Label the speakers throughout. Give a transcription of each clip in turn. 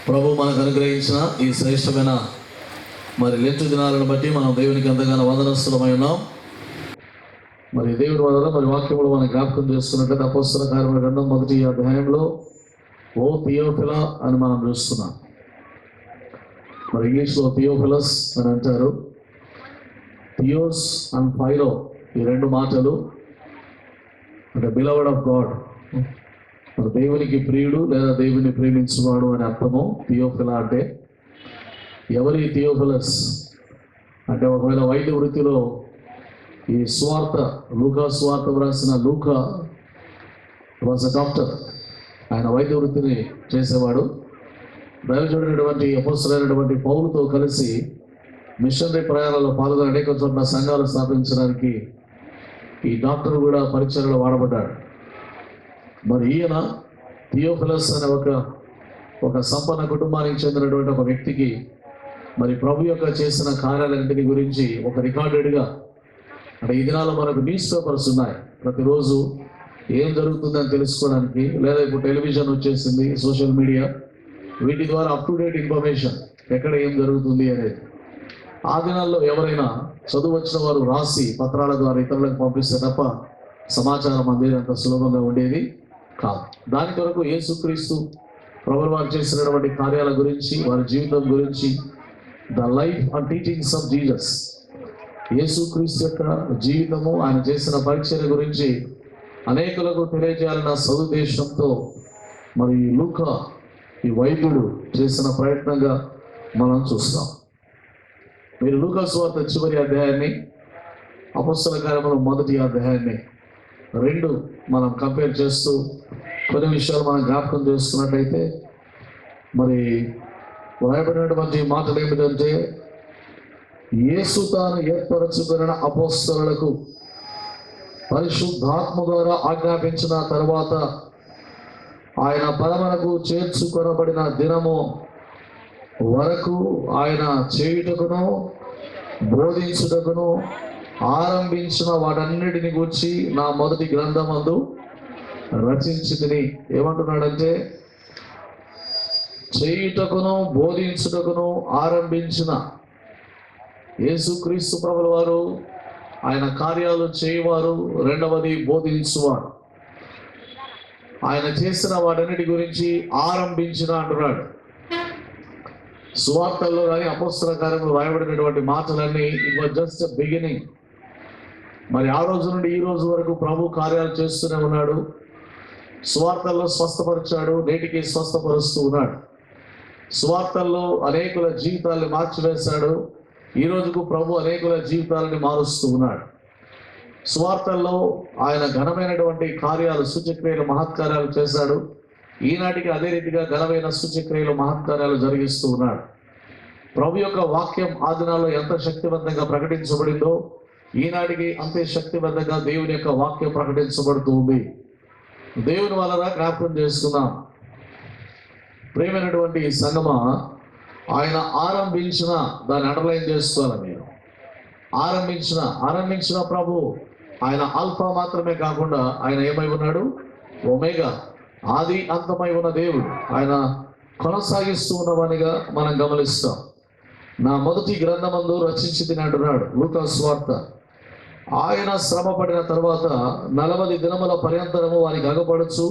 Speaker 1: ప్రభు మనకు అనుగ్రహించిన ఈ శ్రేష్టమైన లెంటు దినాలను బట్టి మనం దేవునికి ఎంతగానో వందనస్తులమై ఉన్నాం. దేవుడి వల్ల వాక్యములు మనం జ్ఞాపకం చేసుకున్నట్లయితే అపోస్తల కార్యముల గ్రంథం 1వ అధ్యాయంలో ఓ థియోఫిలా అని మనం చూస్తున్నాం. ఇంగ్లీష్లో థియోఫిలస్ అని అంటారు. థియోస్ అండ్ ఫైలో, ఈ రెండు మాటలు అంటే బిలవర్డ్ ఆఫ్ గాడ్, దేవునికి ప్రియుడు లేదా దేవుని ప్రేమించువాడు అని అర్థము. థియోఫిలా అంటే ఎవరి థియోఫిలస్ అంటే, ఒకవేళ వైద్య వృత్తిలో ఈ లూకా స్వార్థ వ్రాసిన లూకా వాజ్ అ డాక్టర్. ఆయన వైద్య వృత్తిని చేసేవాడు. దైవజనుడైనటువంటి అపోస్తలుడైనటువంటి పౌలుతో కలిసి మిషనరీ ప్రయాణాల్లో పాల్గొని అనేక చోట్ల సంఘాలు స్థాపించడానికి ఈ డాక్టర్ కూడా పరిచయలో వాడబడ్డాడు. ఈయన థియోఫిలస్ అనే ఒక సంపన్న కుటుంబానికి చెందినటువంటి ఒక వ్యక్తికి ప్రభు యొక్క చేసిన కార్యాలన్నింటిని గురించి ఒక రికార్డెడ్గా, అంటే ఈ దినాల్లో మనకు న్యూస్ పేపర్స్ ఉన్నాయి, ప్రతిరోజు ఏం జరుగుతుందని తెలుసుకోవడానికి. లేదా ఇప్పుడు టెలివిజన్ వచ్చేసింది, సోషల్ మీడియా, వీటి ద్వారా అప్ టు డేట్ ఇన్ఫర్మేషన్ ఎక్కడ ఏం జరుగుతుంది అనేది. ఆ దినాల్లో ఎవరైనా చదువు వచ్చిన వారు రాసి పత్రాల ద్వారా ఇతరులకు పంపిస్తే తప్ప సమాచారం అందేది అంత సులభంగా ఉండేది కాదు. దాని కొరకు యేసుక్రీస్తు ప్రభువు వారు చేసినటువంటి కార్యాల గురించి, వారి జీవితం గురించి, the life and teachings of Jesus, యేసుక్రీస్తు యొక్క జీవితము, ఆయన చేసిన పరిచర్య గురించి అనేకులకు తెలియజేయాలన్న సదుద్దేశంతో లూకా ఈ వైద్యుడు చేసిన ప్రయత్నంగా మనం చూస్తాం. మీరు లూకా సువార్త చివరి అధ్యాయాన్ని, అపోస్తల కార్యముల 1వ అధ్యాయాన్ని రెండు మనం కంపేర్ చేస్తూ కొన్ని విషయాలు మనం జ్ఞాపకం చేసుకున్నట్లయితే వ్రాయబడినటువంటి మాటలు ఏమిటంటే, యేసు తాను ఏర్పరచుకున్న అపోస్తలులకు పరిశుద్ధాత్మ ద్వారా ఆజ్ఞాపించిన తర్వాత ఆయన పరమనకు చేర్చుకొనబడిన దినము వరకు ఆయన చేయుటకును బోధించుటకును ఆరంభించిన వాటన్నిటిని గూర్చి నా మొదటి గ్రంథమందు రచించితిని. ఏమంటున్నాడంటే, చేయుటకును బోధించుటకును ఆరంభించిన యేసుక్రీస్తు ప్రభుల వారు, ఆయన కార్యాలు చేయవారు, రెండవది బోధించువారు. ఆయన చేసిన వాటన్నిటి గురించి ఆరంభించిన అంటున్నాడు. సువార్తల్లో కానీ అపోస్తల కార్యములు రాయబడినటువంటి మాటలన్నీ ఇట్ వాజ్ జస్ట్ బిగినింగ్. ఆ రోజు నుండి ఈ రోజు వరకు ప్రభు కార్యాలు చేస్తూనే ఉన్నాడు. సువార్తల్లో స్వస్థపరిచాడు, నేటికి స్వస్థపరుస్తూ ఉన్నాడు. సువార్తల్లో అనేకుల జీవితాలను మార్చివేశాడు. ఈ రోజుకు ప్రభు అనేకుల జీవితాలని మారుస్తూ ఉన్నాడు. సువార్తల్లో ఆయన ఘనమైనటువంటి కార్యాలు, సూచక్రియలు, మహత్కార్యాలు చేశాడు. ఈనాటికి అదే రీతిగా ఘనమైన సూచక్రియలు, మహత్కార్యాలు జరిగిస్తూ ఉన్నాడు. ప్రభు యొక్క వాక్యం ఆ దినాల్లో ఎంత శక్తివంతంగా ప్రకటించబడిందో ఈనాటికి అంతే శక్తివంతంగా దేవుని యొక్క వాక్యం ప్రకటించబడుతూ ఉంది. దేవుని వలన జ్ఞాపకం చేసుకున్నాం. ప్రియమైనటువంటి సంగమా, ఆయన ఆరంభించిన, దాన్ని అండర్లైన్ చేసుకోవాలి మీరు. ఆరంభించిన ప్రభు ఆయన ఆల్ఫా మాత్రమే కాకుండా ఆయన ఏమై ఉన్నాడు? ఒమేగా, ఆది అంతమై ఉన్న దేవుడు. ఆయన కొనసాగిస్తూ ఉన్నవానిగా మనం గమనిస్తాం. నా మొదటి గ్రంథమందు రచించితిని అంటున్నాడు లూకా సువార్త. ఆయన శ్రమ పడిన తర్వాత 40 దినముల పర్యంతరము వారికి అగపడచ్చు,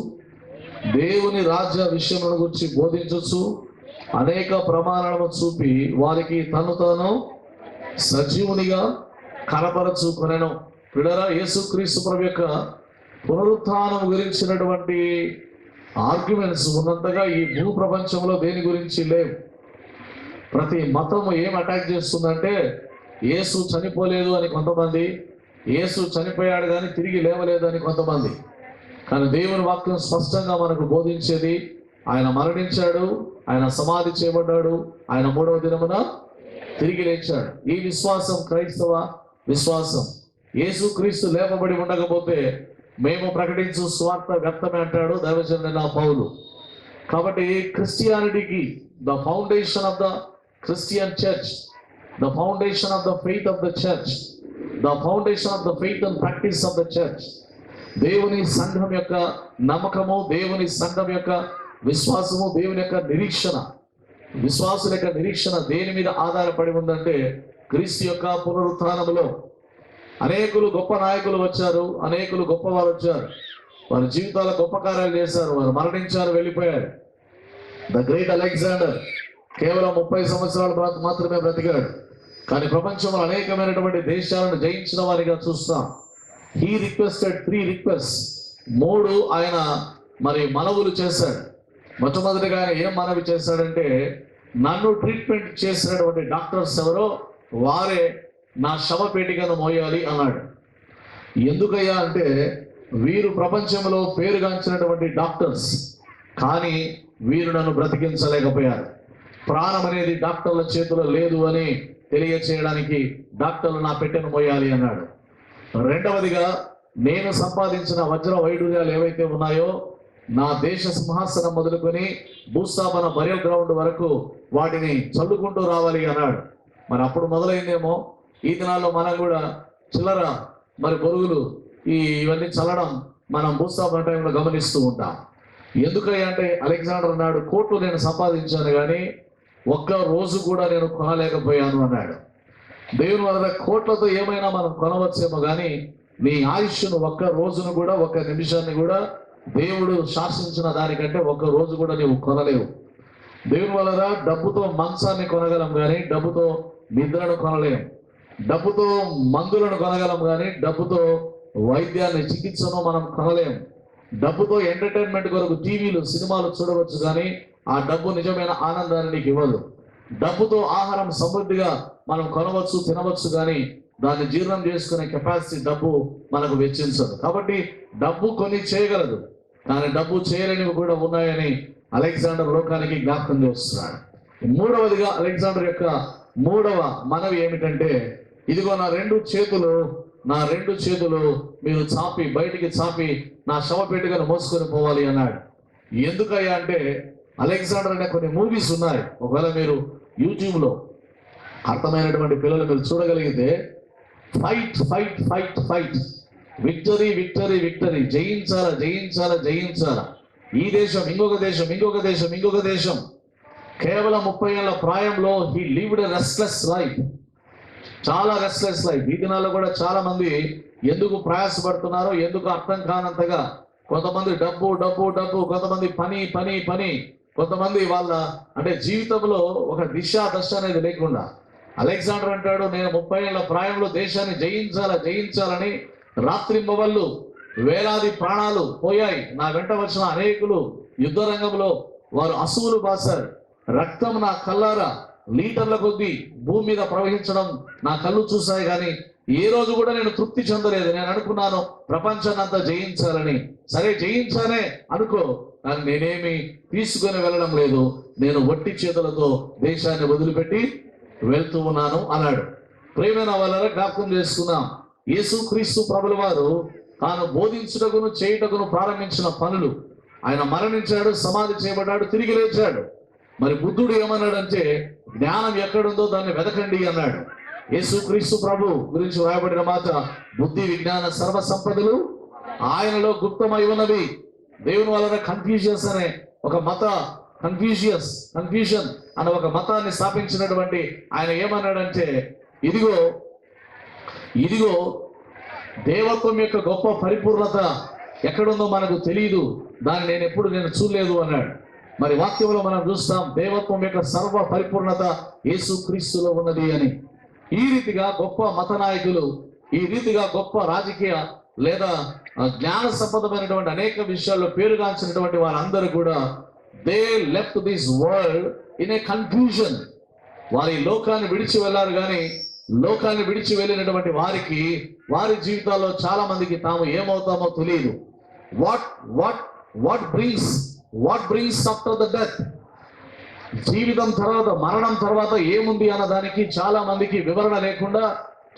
Speaker 1: దేవుని రాజ్య విషయములను గురించి బోధించచ్చు, అనేక ప్రమాణాలను చూపి వారికి తను తాను సజీవునిగా కనపరచుకొనెను. పిల్లరా, యేసుక్రీస్తు ప్రభు యొక్క పునరుత్థానం గురించినటువంటి ఆర్గ్యుమెంట్స్ ఉన్నంతగా ఈ భూ ప్రపంచంలో దేని గురించి లేవు. ప్రతి మతము ఏం అటాక్ చేస్తుందంటే, యేసు చనిపోలేదు అని కొంతమంది, యేసు చనిపోయాడు కానీ తిరిగి లేవలేదు అని కొంతమంది. కానీ దేవుని వాక్యం స్పష్టంగా మనకు బోధించేది, ఆయన మరణించాడు, ఆయన సమాధి చేయబడ్డాడు, ఆయన 3వ దినమున తిరిగి లేచాడు. ఈ విశ్వాసం క్రైస్తవ విశ్వాసం. యేసుక్రీస్తు లేపబడి ఉండకపోతే మేము ప్రకటించు స్వార్థ వ్యర్థమే అంటాడు దైవజనుడైన పౌలు. కాబట్టి క్రిస్టియానిటీకి the foundation of the Christian church, the foundation of the faith of the church, the foundation of the faith and practice of the church, దేవుని సంఘం యొక్క నమ్మకము, దేవుని సంఘం యొక్క విశ్వాసము, దేవుని యొక్క నిరీక్షణ, విశ్వాసుల యొక్క నిరీక్షణ దేని మీద ఆధారపడి ఉందంటే క్రీస్తు యొక్క పునరుత్థానములో. అనేకులు గొప్ప నాయకులు వచ్చారు, అనేకులు గొప్పవారు వచ్చారు, వారి జీవితాల గొప్ప కార్యాలు చేశారు, వారు మరణించారు, వెళ్ళిపోయారు. ద గ్రేట్ అలెగ్జాండర్ కేవలం 30 సంవత్సరాలు మాత్రమే బ్రతికాడు, కానీ ప్రపంచంలో అనేకమైనటువంటి దేశాలను జయించిన వారిగా చూస్తాం. హీ రిక్వెస్టెడ్ 3 రిక్వెస్ట్, 3 ఆయన మరి మనవులు చేశాడు. మొట్టమొదటిగా ఆయన ఏం మనవి చేశాడంటే, నన్ను ట్రీట్మెంట్ చేసినటువంటి డాక్టర్స్ ఎవరో వారే నా శవపేటికను మోయాలి అన్నాడు. ఎందుకయ్యా అంటే, వీరు ప్రపంచంలో పేరుగాంచినటువంటి డాక్టర్స్, కానీ వీరు నన్ను బ్రతికించలేకపోయారు. ప్రాణం అనేది డాక్టర్ల చేతిలో లేదు అని తెలియచేయడానికి డాక్టర్లు నా పెట్టెను మోయాలి అన్నాడు. రెండవదిగా, నేను సంపాదించిన వజ్ర వైడూర్యాలు ఏవైతే ఉన్నాయో నా దేశ సింహాసనం మొదలుకొని భూస్థాపన బరియల్ గ్రౌండ్ వరకు వాటిని చల్లుకుంటూ రావాలి అన్నాడు. మరి అప్పుడు మొదలైందేమో. ఈ దినాల్లో మనం కూడా చిల్లర మరి బొరుగులు ఇవన్నీ చల్లడం మనం భూస్థాపన టైంలో గమనిస్తూ ఉంటాం. ఎందుకంటే అలెగ్జాండర్ అన్నాడు, కోట్లు నేను సంపాదించాను కానీ ఒక్క రోజు కూడా నేను కొనలేకపోయాను అన్నాడు. దేవుని వల్ల కోట్లతో ఏమైనా మనం కొనవచ్చేమో కానీ నీ ఆయుష్ను ఒక్క రోజును కూడా, ఒక్క నిమిషాన్ని కూడా దేవుడు శాసించిన దానికంటే ఒక్క రోజు కూడా నీవు కొనలేవు. దేవుని వల్ల డబ్బుతో మంచాన్ని కొనగలం కానీ డబ్బుతో నిద్రను కొనలేము. డబ్బుతో మందులను కొనగలం కానీ డబ్బుతో వైద్యాన్ని, చికిత్సను మనం కొనలేము. డబ్బుతో ఎంటర్టైన్మెంట్ కొరకు టీవీలు, సినిమాలు చూడవచ్చు కానీ ఆ డబ్బు నిజమైన ఆనందాన్ని నీకు ఇవ్వదు. డబ్బుతో ఆహారం సమృద్ధిగా మనం కొనవచ్చు, తినవచ్చు కానీ దాన్ని జీర్ణం చేసుకునే కెపాసిటీ డబ్బు మనకు వెచ్చించదు. కాబట్టి డబ్బు కొని చేయగలదు, కానీ డబ్బు చేయలేనివి కూడా ఉన్నాయని అలెగ్జాండర్ లోకానికి జ్ఞాపకం చేస్తున్నాడు. మూడవదిగా అలెగ్జాండర్ యొక్క మూడవ మనవి ఏమిటంటే, ఇదిగో నా రెండు చేతులు మీరు చాపి బయటికి చాపి నా శవపేటికను మోసుకొని పోవాలి అన్నాడు. ఎందుకయ్యా అంటే, అలెగ్జాండర్ అనే కొన్ని మూవీస్ ఉన్నాయి. ఒకవేళ మీరు యూట్యూబ్లో అర్థమైనటువంటి పిల్లలు మీరు చూడగలిగితే, fight fight fight fight, victory victory victory, జయించాలా జయించాలా జయించాలా, ఈ దేశం ఇంకొక దేశం ఇంకొక దేశం ఇంకొక దేశం. కేవలం 30 ఏళ్ల ప్రాయంలో he lived a restless life, చాలా రెస్ట్లెస్ లైఫ్. ఈ దినాల్లో కూడా చాలా మంది ఎందుకు ప్రయాసపడుతున్నారో ఎందుకు అర్థం కానంతగా, కొంతమంది డబ్బు డబ్బు డబ్బు, కొంతమంది పని పని పని, కొంతమంది వాళ్ళ అంటే జీవితంలో ఒక దిశ దశ అనేది లేకుండా. అలెగ్జాండర్ అంటాడు, నేను 30 ఏళ్ల ప్రాయంలో దేశాన్ని జయించాలని రాత్రింబవళ్ళు వేలాది ప్రాణాలు పోయాయి. నా వెంట వచ్చిన అనేకులు యుద్ధ రంగంలో వారు అసువులు బాసారు. రక్తం నా కళ్ళారా లీటర్ల కొద్దీ భూమి మీద ప్రవహించడం నా కళ్ళు చూశాయి, కానీ ఏ రోజు కూడా నేను తృప్తి చెందలేదు. నేను అనుకున్నాను ప్రపంచాన్ని అంతా జయించాలని. సరే జయించానే అనుకో, కానీ నేనేమి తీసుకొని వెళ్ళడం లేదు, నేను వట్టి చేతులతో దేశాన్ని వదిలిపెట్టి వెళ్తూ ఉన్నాను అన్నాడు. ప్రేమైన వాళ్ళ జ్ఞాపకం చేసుకున్నాం, యేసుక్రీస్తు ప్రభుల వారు తాను బోధించుటకును చేయుటకును ప్రారంభించిన పనులు, ఆయన మరణించాడు, సమాధి చేయబడ్డాడు, తిరిగి లేచాడు. మరి బుద్ధుడు ఏమన్నాడంటే, జ్ఞానం ఎక్కడుందో దాన్ని వెతకండి అన్నాడు. యేసుక్రీస్తు ప్రభు గురించి వ్రాయబడిన మాట, బుద్ధి విజ్ఞాన సర్వ సంపదలు ఆయనలో గుప్తమై ఉన్నవి. దేవుని వలన కన్ఫ్యూజియస్ అనే ఒక కన్ఫ్యూషన్ అనే ఒక మతాన్ని స్థాపించినటువంటి ఆయన ఏమన్నాడంటే, ఇదిగో దేవత్వం యొక్క గొప్ప పరిపూర్ణత ఎక్కడుందో మనకు తెలియదు, దాన్ని నేను చూడలేదు అన్నాడు. మరి వాక్యంలో మనం చూస్తాం, దేవత్వం యొక్క సర్వ పరిపూర్ణత యేసుక్రీస్తులో ఉన్నది అని. ఈ రీతిగా గొప్ప మత నాయకులు, ఈ రీతిగా గొప్ప రాజకీయ లేదా జ్ఞాన సంపదమైనటువంటి అనేక విషయాల్లో పేరుగాంచినటువంటి వారందరూ కూడా they left this world in a confusion. వారి లోకాన్ని విడిచి వెళ్ళారు, కానీ లోకాన్ని విడిచి వెళ్ళినటువంటి వారికి వారి జీవితాల్లో చాలా మందికి తాము ఏమవుతామో తెలియదు. What brings after the death, జీవితం తర్వాత, మరణం తర్వాత ఏముంది అన్న దానికి చాలా మందికి వివరణ లేకుండా,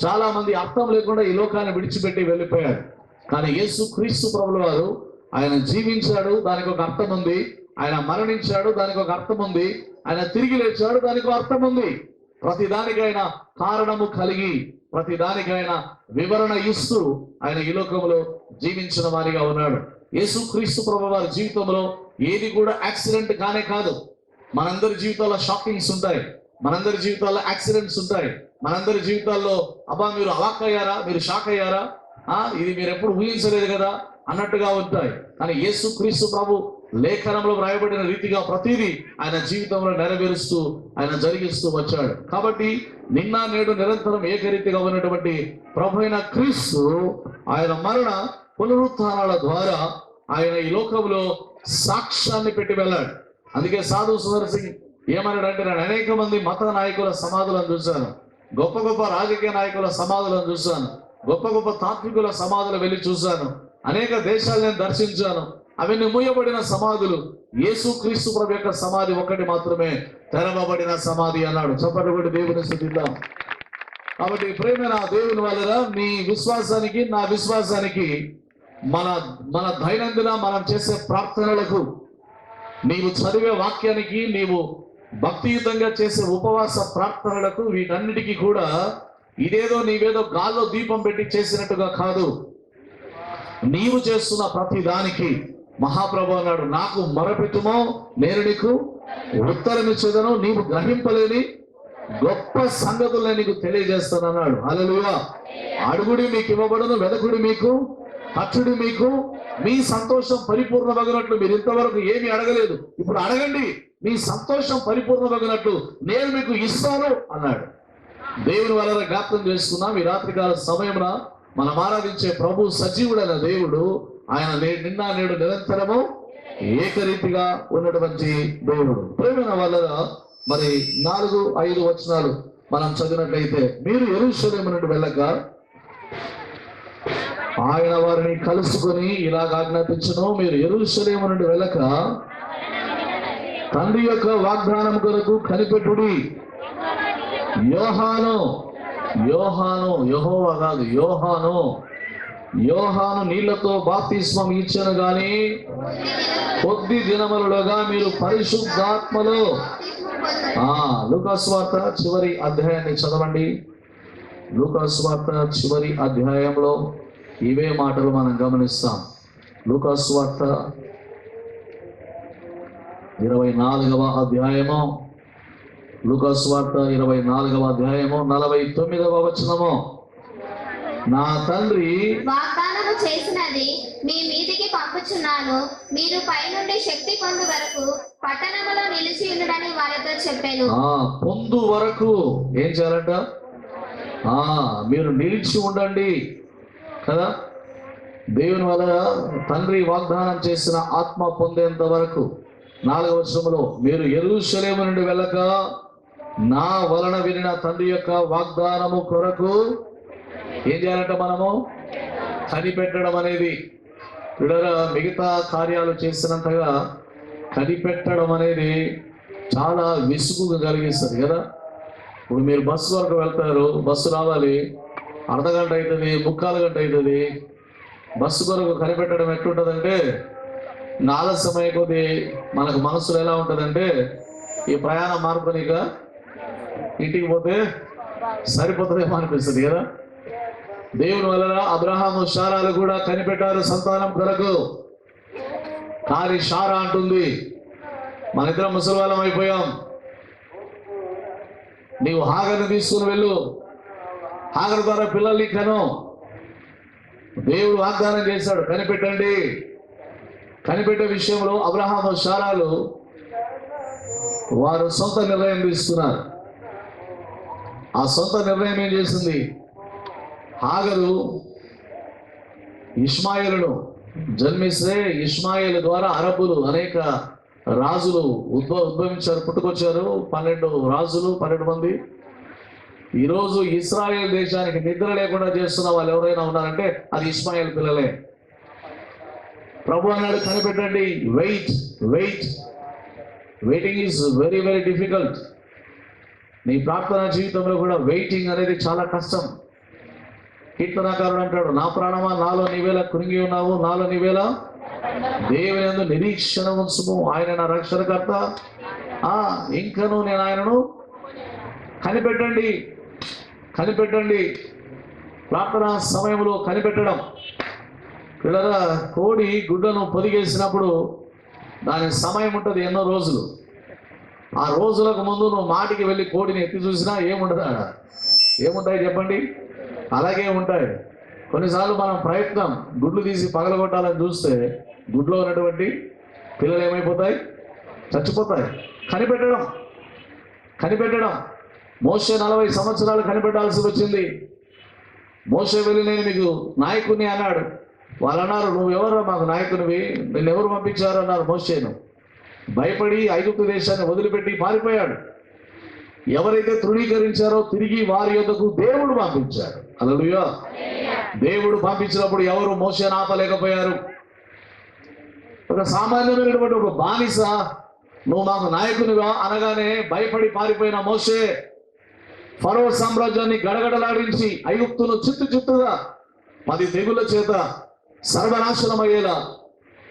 Speaker 1: చాలా మంది అర్థం లేకుండా ఈ లోకాన్ని విడిచిపెట్టి వెళ్ళిపోయారు. కానీ యేసుక్రీస్తు ప్రభుల వారు ఆయన జీవించాడు, దానికి ఒక అర్థం ఉంది. ఆయన మరణించాడు, దానికి ఒక అర్థం ఉంది. ఆయన తిరిగి లేచాడు, దానికి ఒక అర్థం ఉంది. ప్రతి దానికైనా కారణము కలిగి, ప్రతి దానికైనా వివరణ ఇస్తూ ఆయన ఈ లోకంలో జీవించిన వారిగా ఉన్నాడు. యేసుక్రీస్తు ప్రభువు వారి జీవితంలో ఏది కూడా యాక్సిడెంట్ కానే కాదు. మనందరి జీవితాల్లో షాకింగ్స్ ఉంటాయి, మనందరి జీవితాల్లో యాక్సిడెంట్స్ ఉంటాయి, మనందరి జీవితాల్లో అబ్బా మీరు అవాక్ అయ్యారా, మీరు షాక్ అయ్యారా, ఇది మీరు ఎప్పుడు ఊహించలేదు కదా అన్నట్టుగా ఉంటాయి. కానీ యేసు క్రీస్తు ప్రభు లేఖనంలో వ్రాయబడిన రీతిగా ప్రతిదీ ఆయన జీవితంలో నెరవేరుస్తూ ఆయన జరిగిస్తూ వచ్చాడు. కాబట్టి నిన్న నేడు నిరంతరం ఏకరీతిగా ఉన్నటువంటి ప్రభు అయిన క్రీస్తు ఆయన మరణ పునరుత్థానాల ద్వారా ఆయన ఈ లోకంలో సాక్ష్యాన్ని పెట్టి వెళ్ళాడు. అందుకే సాధు సుందర్ సింగ్ ఏమన్నాడంటే, నేను అనేక మంది మత నాయకుల సమాధులను చూశాను, గొప్ప గొప్ప రాజకీయ నాయకుల సమాధులను చూశాను, గొప్ప గొప్ప తాత్వికుల సమాధులు వెళ్ళి చూశాను, అనేక దేశాలు నేను దర్శించాను, అవన్నీ మూయబడిన సమాధులు, యేసు క్రీస్తు ప్రభు యొక్క సమాధి ఒక్కటి మాత్రమే తెరవబడిన సమాధి అన్నాడు. చప్పట్లు కొట్టి దేవుని స్తుతిద్దాం. కాబట్టి ప్రేమైన దేవుని వల్ల నీ విశ్వాసానికి నా విశ్వాసానికి మన మన దైనందిన మనం చేసే ప్రార్థనలకు, నీవు చదివే వాక్యానికి, నీవు భక్తియుతంగా చేసే ఉపవాస ప్రార్థనలకు, వీటన్నిటికీ కూడా ఇదేదో నీవేదో గాల్లో దీపం పెట్టి చేసినట్టుగా కాదు. నీవు చేస్తున్న ప్రతి దానికి మహాప్రభు అన్నాడు, నాకు మొరపెట్టుమో నేను నీకు ఉత్తరం ఇచ్చేదను, నీవు గ్రహింపలేని గొప్ప సంగతులు నేను నీకు తెలియజేస్తాను అన్నాడు. హల్లెలూయా. అడుగుడి మీకు ఇవ్వబడును, వెదకుడి మీకు తట్టుడి మీకు, మీ సంతోషం పరిపూర్ణమగినట్లు. మీరు ఇంతవరకు ఏమి అడగలేదు, ఇప్పుడు అడగండి, మీ సంతోషం పరిపూర్ణమగినట్లు నేను మీకు ఇస్తాను అన్నాడు. దేవుని వలన జ్ఞాపకం చేసుకున్నాం ఈ రాత్రికాల సమయమున మనం ఆరాధించే ప్రభు సజీవుడైన దేవుడు. ఆయన నిన్న నేడు నిరంతరము ఏకరీతిగా ఉన్నటువంటి దేవుడు. ప్రేమైన వలన మరి 4-5 వచనాలు మనం చదివినట్లయితే, మీరు యెరూషలేము నుండి వెళ్ళక ఆయన వారిని కలుసుకొని ఇలాగ ఆజ్ఞాపించును, మీరు యెరూషలేము నుండి వెళ్ళక తండ్రి యొక్క వాగ్దానం కొరకు కనిపెట్టుడి. యోహాను యెహోవా కాదు, యోహాను నీళ్లతో బాప్తిస్మం ఇచ్చాను గాని కొద్ది దినములుగా మీరు పరిశుద్ధాత్మలో. లూకాసు వార్త చివరి అధ్యాయాన్ని చదవండి. లూకాసు వార్త చివరి అధ్యాయంలో ఇవే మాటలు మనం గమనిస్తాం. లూకాసు వార్త 24వ అధ్యాయము, లూకాసు వార్త 24వ అధ్యాయము 49వ వచనము. నా తండ్రి
Speaker 2: వాగ్దానము చేసినది మీ మీదికి పంపుచున్నాను, మీరు పైనుండి శక్తి పొందు వరకు పట్టణములో నిలిచి ఉండుడని వారితో చెప్పాను.
Speaker 1: పొందు వరకు ఏం చేయాలంట? మీరు నిలిచి ఉండండి కదా. దేవుని వల్ల తండ్రి వాగ్దానం చేసిన ఆత్మ పొందేంత వరకు. 4వ వచనములో, మీరు యెరూషలేము నుండి వెళ్ళక నా వలన వినిన తండ్రి యొక్క వాగ్దానము కొరకు ఏం చేయాలంట? మనము కనిపెట్టడం అనేది. మిగతా కార్యాలు చేసినంతగా కనిపెట్టడం అనేది చాలా విసుగు కలిగిస్తుంది కదా. ఇప్పుడు మీరు బస్సు వరకు వెళ్తారు, బస్సు రావాలి, అర్ధగంట అవుతుంది, 3/4 గంట అవుతుంది. బస్సు కొరకు కనిపెట్టడం ఎట్లుంటుందంటే, ఆలస్యమయ్యే కొద్ది మనకు మనసులో ఎలా ఉంటుందంటే, ఈ ప్రయాణ మార్పునిక ఇంటికి పోతే సరిపోతుందేమో అనిపిస్తుంది కదా. దేవుని వలన అబ్రహాము శారాలు కూడా కనిపెట్టారు సంతానం కొరకు. కానీ శారా అంటుంది, మన ఇద్దరం ముసలివాళ్ళం అయిపోయాం, నీవు హాగర్ని తీసుకుని వెళ్ళు, హాగర్ ద్వారా పిల్లల్ని కను. దేవుడు వాగ్దానం చేశాడు, కనిపెట్టండి. కనిపెట్టే విషయంలో అబ్రహాము శారాలు వారు సొంత నిర్ణయం తీసుకున్నారు. ఆ సొంత నిర్ణయం ఏం చేసింది? హాగరు ఇష్మాయేలును జన్మిస్తే, ఇష్మాయేలు ద్వారా అరబులు అనేక రాజులు ఉద్భవించారు, పుట్టుకొచ్చారు. 12 రాజులు, 12 మంది. ఈరోజు ఇస్రాయేల్ దేశానికి నిద్ర లేకుండా చేస్తున్న వాళ్ళు ఎవరైనా ఉన్నారంటే అది ఇష్మాయేల్ పిల్లలే. ప్రభు అన్నాడు, కనిపెట్టండి. Waiting is very very difficult. నీ ప్రార్థనా జీవితంలో కూడా వెయిటింగ్ అనేది చాలా కష్టం. కీర్తనాకారుడు అంటాడు, నా ప్రాణమా నాలో నీవేలా కృంగి ఉన్నావు, నాలో నీవేలా దేవుని యందు నిరీక్షణ ఉంచుము, ఆయన నా రక్షణకర్త, ఇంకను నేను ఆయనను కనిపెట్టండి. ప్రార్థనా సమయంలో కనిపెట్టడం. పిల్లల కోడి గుడ్డను పొదిగేసినప్పుడు దాని సమయం ఉంటుంది, ఎన్నో రోజులు. ఆ రోజులకు ముందు నువ్వు మాటికి వెళ్ళి కోడిని ఎత్తి చూసినా ఏముండదు ఆడ. ఏముంటాయి చెప్పండి? అలాగే ఉంటాయి. కొన్నిసార్లు మనం ప్రయత్నం గుడ్లు తీసి పగలగొట్టాలని చూస్తే గుడ్లో ఉన్నటువంటి పిల్లలు ఏమైపోతాయి? చచ్చిపోతాయి. కనిపెట్టడం మోషే 40 సంవత్సరాలు కనిపెట్టాల్సి వచ్చింది. మోషే వెళ్ళి నేను మీకు నాయకుడిని అన్నాడు. వాళ్ళు అన్నారు, నువ్వెవరు మాకు నాయకునివి, నిన్నెవరు పంపించారు అన్నారు మోషేను. భయపడి ఐగుప్తు దేశాన్ని వదిలిపెట్టి పారిపోయాడు. ఎవరైతే తృణీకరించారో తిరిగి వారి యొద్దకు దేవుడు పంపించాడు. హల్లెలూయా. దేవుడు పంపించినప్పుడు ఎవరు మోషేను ఆపలేకపోయారు. ఒక సామాన్యమైనటువంటి ఒక బానిస నువ్వు మాకు నాయకునిగా అనగానే భయపడి పారిపోయిన మోషే ఫరో సామ్రాజ్యాన్ని గడగడలాడించి ఐగుప్తును చిత్తుగా 10 తెగుల చేత సర్వనాశనమయ్యేలా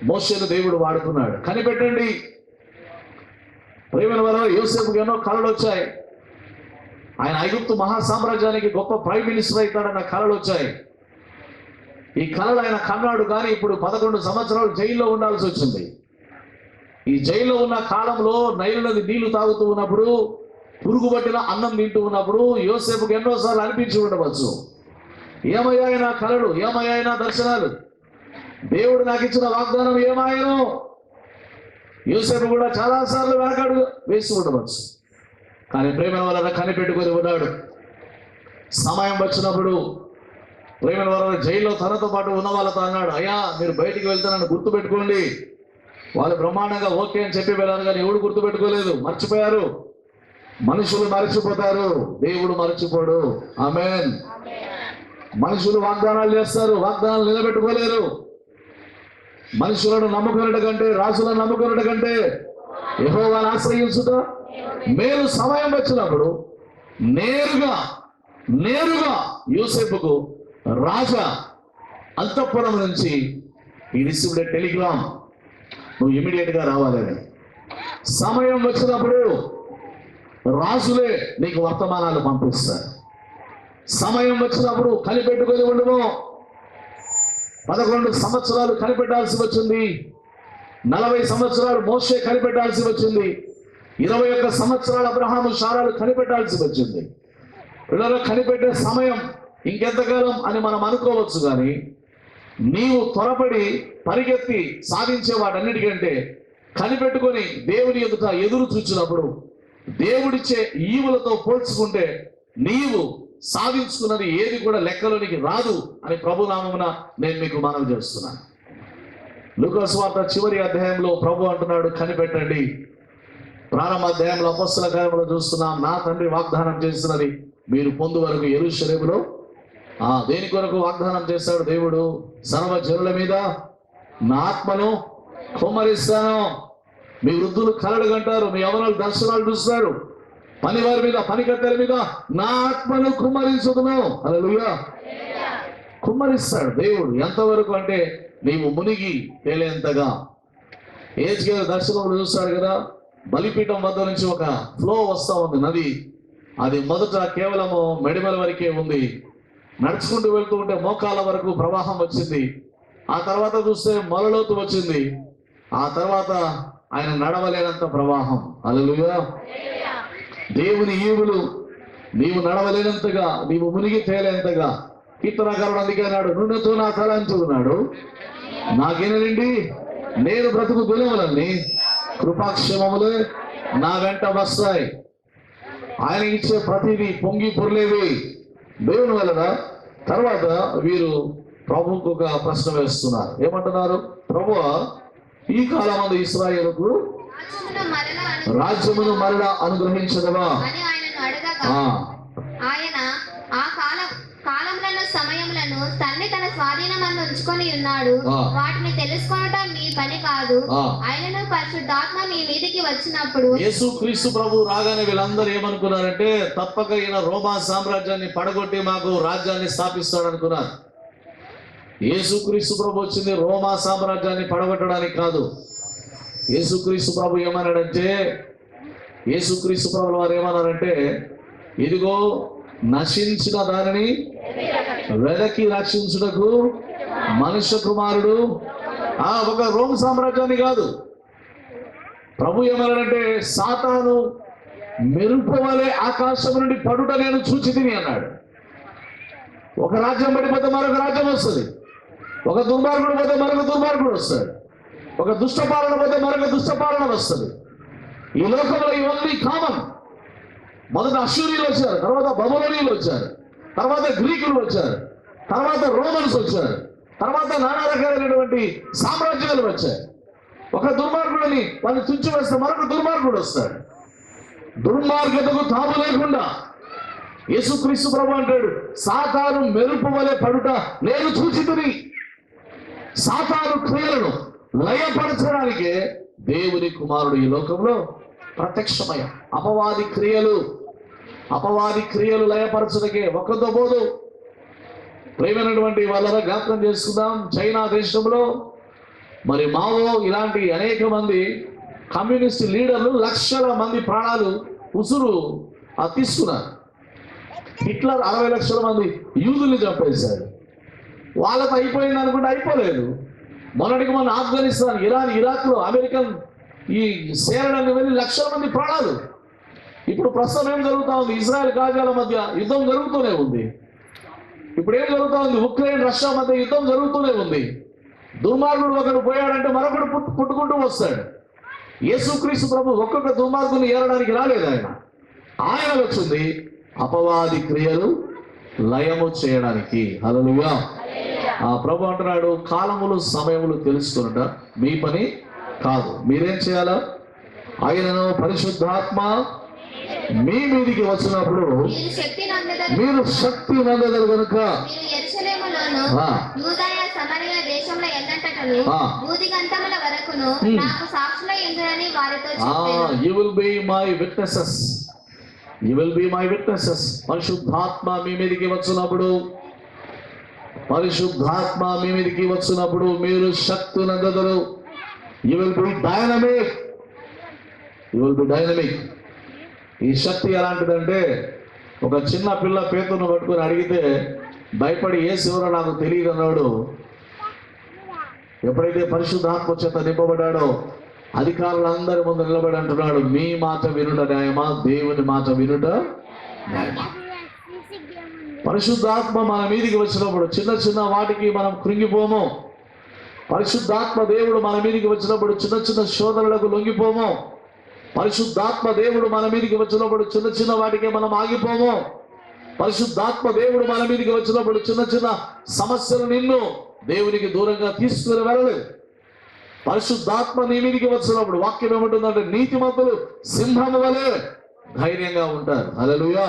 Speaker 1: మోషేను దేవుడు వాడుకున్నాడు. కనిపెట్టండి ప్రేమైన వారు, యోసేపుకి ఎన్నో కళలు వచ్చాయి. ఆయన ఐగుప్తు మహాసామ్రాజ్యానికి గొప్ప ప్రైమ్ మినిస్టర్ అవుతాడన్న కళలు వచ్చాయి. ఈ కళలు ఆయన కన్నాడు. కానీ ఇప్పుడు 11 సంవత్సరాలు జైల్లో ఉండాల్సి వచ్చింది. ఈ జైల్లో ఉన్న కాలంలో నైలు నది నీళ్లు తాగుతూ ఉన్నప్పుడు, పురుగు పట్టిన అన్నం తింటూ ఉన్నప్పుడు యోసేపుకి ఎన్నోసార్లు అనిపించి ఉండవచ్చు, ఏమయ్యాయి నా కళలు, ఏమయ్యాయి నా దర్శనాలు, దేవుడు నాకు ఇచ్చిన వాగ్దానం ఏమాయను. యోసేపు కూడా చాలాసార్లు వెనకాడు వేసి ఉండవచ్చు. కానీ ప్రేమ వలన కనిపెట్టుకొని ఉన్నాడు. సమయం వచ్చినప్పుడు ప్రేమ వలన జైల్లో తనతో పాటు ఉన్న వాళ్ళతో అన్నాడు, అయ్యా మీరు బయటికి వెళ్తే నన్ను గుర్తుపెట్టుకోండి. వాళ్ళు బ్రహ్మాండంగా ఓకే అని చెప్పి వెళ్ళారు, కానీ ఎవడు గుర్తుపెట్టుకోలేదు, మర్చిపోయారు. మనుషులు మర్చిపోతారు, దేవుడు మర్చిపోడు. ఆమేన్. మనుషులు వాగ్దానాలు చేస్తారు, వాగ్దానాలు నిలబెట్టుకోలేరు. మనుషులను నమ్ముకున్నట్టు కంటే, రాజులను నమ్ముకున్నట్టు కంటే యెహోవాను ఆశ్రయించుట మేలు. సమయం వచ్చినప్పుడు నేరుగా యోసేపుకు రాజా అంతఃపురం నుంచి ఈ రిసీవ్డ్ టెలిగ్రామ్, నువ్వు ఇమీడియట్ గా రావాలని. సమయం వచ్చినప్పుడు రాజులే నీకు వర్తమానాలు పంపిస్తారు. సమయం వచ్చినప్పుడు కనిపెట్టుకొని ఉండము. 11 సంవత్సరాలు కనిపెట్టాల్సి వచ్చింది. 40 సంవత్సరాలు మోషే కనిపెట్టాల్సి వచ్చింది. 21 సంవత్సరాలు అబ్రహాము శారాలు కనిపెట్టాల్సి వచ్చింది. పిల్లలు కనిపెట్టే సమయం ఇంకెంతకాలం అని మనం అనుకోవచ్చు. కానీ నీవు త్వరపడి పరిగెత్తి సాధించే వాటన్నిటికంటే కనిపెట్టుకొని దేవుని ఎదుట ఎదురు చూచినప్పుడు దేవుడిచ్చే ఈవులతో పోల్చుకుంటే నీవు సాధించుకున్నది ఏది కూడా లెక్కలోనికి రాదు అని ప్రభునామమున నేను మీకు మనవి చేస్తున్నాను. లూకా సువార్త చివరి అధ్యాయంలో ప్రభు అంటున్నాడు, కనిపెట్టండి. ప్రారంభ అధ్యాయంలో అపొస్తల కార్యములో చూస్తున్నాం, నా తండ్రి వాగ్దానం చేస్తున్నది మీరు పొందు వరకు యెరూషలేములో దేని కొరకు వాగ్దానం చేస్తాడు దేవుడు? సర్వ జనుల మీద నా ఆత్మను కుమ్మరిస్తాను. మీ వృద్ధులు కలలు కంటారు, మీ యవనులు దర్శనాలు చూస్తారు, పనివారి మీద పనికత్తెల మీద నా ఆత్మను కుమ్మరించుదును. హల్లెలూయా. కుమ్మరిస్తాడు దేవుడు. ఎంతవరకు అంటే నీవు మునిగి తేలేంతగా. ఏజ్కేల్ దర్శనంలో చూస్తాడు కదా, బలిపీఠం వద్ద నుంచి ఒక ఫ్లో వస్తూ ఉంది నది. అది మొదట కేవలము మెడిమల వరకే ఉంది. నడుచుకుంటూ వెళ్తూ ఉంటే మోకాళ్ళ వరకు ప్రవాహం వచ్చింది. ఆ తర్వాత చూస్తే మొలలోతు వచ్చింది. ఆ తర్వాత ఆయన నడవలేనంత ప్రవాహం. హల్లెలూయా. దేవుని ఈవులు నీవు నడవలేనంతగా, నీవు మునిగి తేలేంతగా. కీర్తనకారుడు అందుకే అన్నాడు, నూనెతో నా తల అంచుకున్నాడు, నాకేనండి నేను బ్రతుకు గుణములన్నీ కృపాక్షేమములే నా వెంట వస్తాయి. ఆయన ఇచ్చే ప్రతిదీ పొంగి పొర్లేవి దేవుని వలన. తర్వాత వీరు ప్రభువుకు ఒక ప్రశ్న వేస్తున్నారు. ఏమంటున్నారు? ప్రభువా, ఈ కాలమందు ఇశ్రాయేలుకు రాజ్యమును మరలా అనుగ్రహించదవా
Speaker 2: అని ఆయనను అడగగా, ఆయన ఆ కాలములను సమయములను తండ్రి తన స్వాధీనమందు ఉంచుకొని ఉన్నాడు, వాటిని తెలుసుకొనటం మీ పని కాదు. ఆయనను పరిశుద్ధాత్మ మీ మీదికి వచ్చినప్పుడు.
Speaker 1: యేసుక్రీస్తు ప్రభు రాగానే వీళ్ళందరూ ఏమనుకున్నారంటే, తప్పక ఈయన రోమా సామ్రాజ్యాన్ని పడగొట్టి మాకు రాజ్యాన్ని స్థాపిస్తాడు అనుకున్నారు. యేసుక్రీస్తు ప్రభు వచ్చింది రోమా సామ్రాజ్యాన్ని పడగొట్టడానికి కాదు. యేసుక్రీస్తు ప్రభు ఏమన్నాడంటే, యేసుక్రీస్తు ప్రభు వారు ఏమన్నారంటే, ఇదిగో నశించిన దానిని వెదకి రక్షించుటకు మనుష్య కుమారుడు ఒక రోమ్ సామ్రాజ్యాన్ని కాదు, ప్రభు ఏమన్నాడంటే సాతాను మెరుపు వలె ఆకాశం నుండి పడుట నేను చూచితిని అన్నాడు. ఒక రాజ్యం పడిపోతే మరొక రాజ్యం వస్తుంది, ఒక దుర్మార్గుడు పోతే మరొక దుర్మార్గుడు వస్తాడు, ఒక దుష్టపాలన పోతే మరొక దుష్టపాలన వస్తుంది. ఈ లోకంలో ఇవన్నీ కామన్. మొదట అశ్షూరీయులు వచ్చారు, తర్వాత బబులోనీయులు వచ్చారు, తర్వాత గ్రీకులు వచ్చారు, తర్వాత రోమన్స్ వచ్చారు, తర్వాత నానా రకాలైనటువంటి సామ్రాజ్యాలు వచ్చాయి. ఒక దుర్మార్గుడిని వాళ్ళు తుంచి వేస్తే మరొక దుర్మార్గుడు వస్తాడు. దుర్మార్గతకు తాము లేకుండా యేసుక్రీస్తు ప్రభు అంటాడు సాతాను మెరుపు వలె పడుట నేను చూచితిని. సాతాను క్రియలను లయపరచడానికే దేవుని కుమారుడు ఈ లోకంలో ప్రత్యక్షమయ్య. అపవాది క్రియలు లయపరచడానికే ఒక్కతో పోదు. ప్రేమైనటువంటి వాళ్ళ జ్ఞాపకం చేసుకుందాం. చైనా దేశంలో మరి మావో ఇలాంటి అనేక మంది కమ్యూనిస్ట్ లీడర్లు లక్షల మంది ప్రాణాలు ఉసురు తీసుకున్నారు. హిట్లర్ 60 లక్షల మంది యూదుల్ని చంపేశారు. వాళ్ళతో అయిపోయింది అనుకుంటే అయిపోలేదు. మొన్నటికి మన ఆఫ్ఘనిస్తాన్, ఇరాన్, ఇరాక్లో అమెరికన్ ఈ సేనలను వెళ్ళి లక్షల మంది ప్రాణాలు. ఇప్పుడు ప్రస్తుతం ఏం జరుగుతూ ఉంది? ఇజ్రాయెల్ గాజాల మధ్య యుద్ధం జరుగుతూనే ఉంది. ఇప్పుడు ఏం జరుగుతూ ఉంది? ఉక్రెయిన్ రష్యా మధ్య యుద్ధం జరుగుతూనే ఉంది. దుర్మార్గుడు ఒకడు పోయాడంటే మరొకడు పుట్టుకుంటూ వస్తాడు. యేసుక్రీస్తు ప్రభు ఒక్కొక్క దుర్మార్గుని ఏరడానికి రాలేదు. ఆయన వచ్చింది అపవాది క్రియలు లయము చేయడానికి. హల్లెలూయా. ఆ ప్రభు అంటున్నాడు కాలములు సమయములు తెలుసుకున్నట మీ పని కాదు. మీరేం చేయాలా? ఆయనను పరిశుద్ధాత్మ మీ మీదికి వచ్చినప్పుడు మీరు శక్తి నందదరు కనుక you will be my witnesses. You will be my witnesses. పరిశుద్ధాత్మ మీ మీదికి వచ్చినప్పుడు మీరు శక్తి నందదరు. You will be dynamic. ఈ శక్తి ఎలాంటిదంటే ఒక చిన్న పిల్ల పేతును పట్టుకొని అడిగితే భయపడి యేసు ఎవరో నాకు తెలియదు అన్నాడు. ఎప్పుడైతే పరిశుద్ధాత్మ చేత నింపబడ్డాడో అధికారులందరి ముందు నిలబడి అంటున్నాడు మీ మాట వినుట న్యాయమా, దేవుని మాట వినుట న్యాయమా. పరిశుద్ధాత్మ మన మీదికి వచ్చినప్పుడు చిన్న చిన్న వాటికి మనం కృంగిపోము. పరిశుద్ధాత్మ దేవుడు మన మీదికి వచ్చినప్పుడు చిన్న చిన్న శోధనలకు లొంగిపోము. పరిశుద్ధాత్మ దేవుడు మన మీదికి వచ్చినప్పుడు చిన్న చిన్న వాటికే మనం ఆగిపోము. పరిశుద్ధాత్మ దేవుడు మన మీదికి వచ్చినప్పుడు చిన్న చిన్న సమస్యలు నిన్ను దేవునికి దూరంగా తీసుకుని వెళ్ళలేదు. పరిశుద్ధాత్మ నీ మీదికి వచ్చినప్పుడు వాక్యం ఏమంటుందంటే నీతిమంతులు సింహము వలె ధైర్యంగా ఉంటారు. Hallelujah.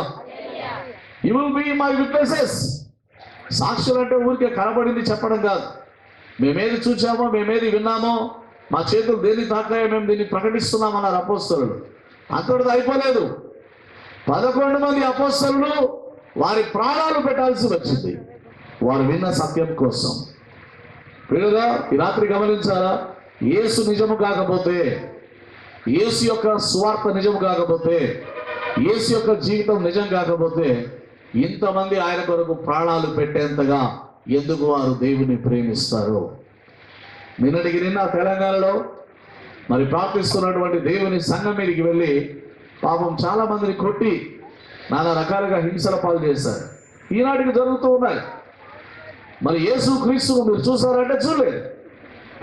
Speaker 1: You will be my witnesses. సాక్షులు అంటే ఊరికే కనబడింది చెప్పడం కాదు. మేమేది చూచామో, మేమేది విన్నామో, మా చేతులు దేన్ని తాకాయో మేము దీన్ని ప్రకటిస్తున్నామన్నారు అపోస్తలులు. అంతటితో అయిపోలేదు. 11 మంది అపోస్తలులు వారి ప్రాణాలు పెట్టాల్సి వచ్చింది వారు విన్న సత్యం కోసం. వీళ్ళుగా ఈ రాత్రి గమనించాలా? యేసు నిజము కాకపోతే, యేసు యొక్క స్వార్థ నిజం కాకపోతే, యేసు యొక్క జీవితం నిజం కాకపోతే ఇంతమంది ఆయన కొరకు ప్రాణాలు పెట్టేంతగా ఎందుకు వారు దేవుని ప్రేమిస్తారు? నిన్నటికి నిన్న తెలంగాణలో మరి ప్రార్థిస్తున్నటువంటి దేవుని సంఘం మీదకి వెళ్ళి పాపం చాలా మందిని కొట్టి నానా రకాలుగా హింసల పాలు చేశారు. ఈనాటికి జరుగుతూ ఉన్నాయి. మరి యేసు క్రీస్తును మీరు చూసారంటే చూడలేదు,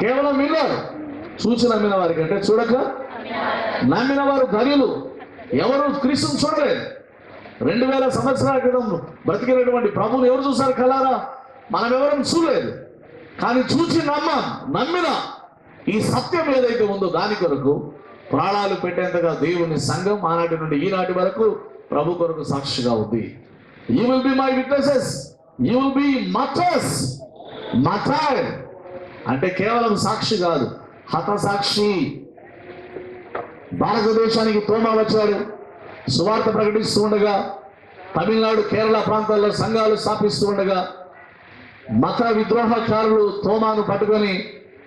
Speaker 1: కేవలం విన్నారు. చూసి నమ్మిన వారికి అంటే చూడక నమ్మిన వారు ధన్యులు. ఎవరు క్రీస్తును చూడలేదు. 2000 సంవత్సరాల క్రితం బ్రతికినటువంటి ప్రభువుని ఎవరు చూసారు కలారా? మనం ఎవరం చూడలేదు. కానీ చూసి నమ్మిన ఈ సత్యం ఏదైతే ఉందో దాని కొరకు ప్రాణాలు పెట్టేంతగా దేవుని సంఘం ఆనాటి నుండి ఈనాటి వరకు ప్రభు కొరకు సాక్షిగా ఉంది. You will be my witnesses. You will be martyrs. Martyr అంటే కేవలం సాక్షి కాదు, హతసాక్షి. భారతదేశానికి తోమా వచ్చాడు, సువార్త ప్రకటిస్తూ ఉండగా, తమిళనాడు, కేరళ ప్రాంతాల్లో సంఘాలు స్థాపిస్తూ ఉండగా మత విద్రోహకారులు తోమాను పట్టుకొని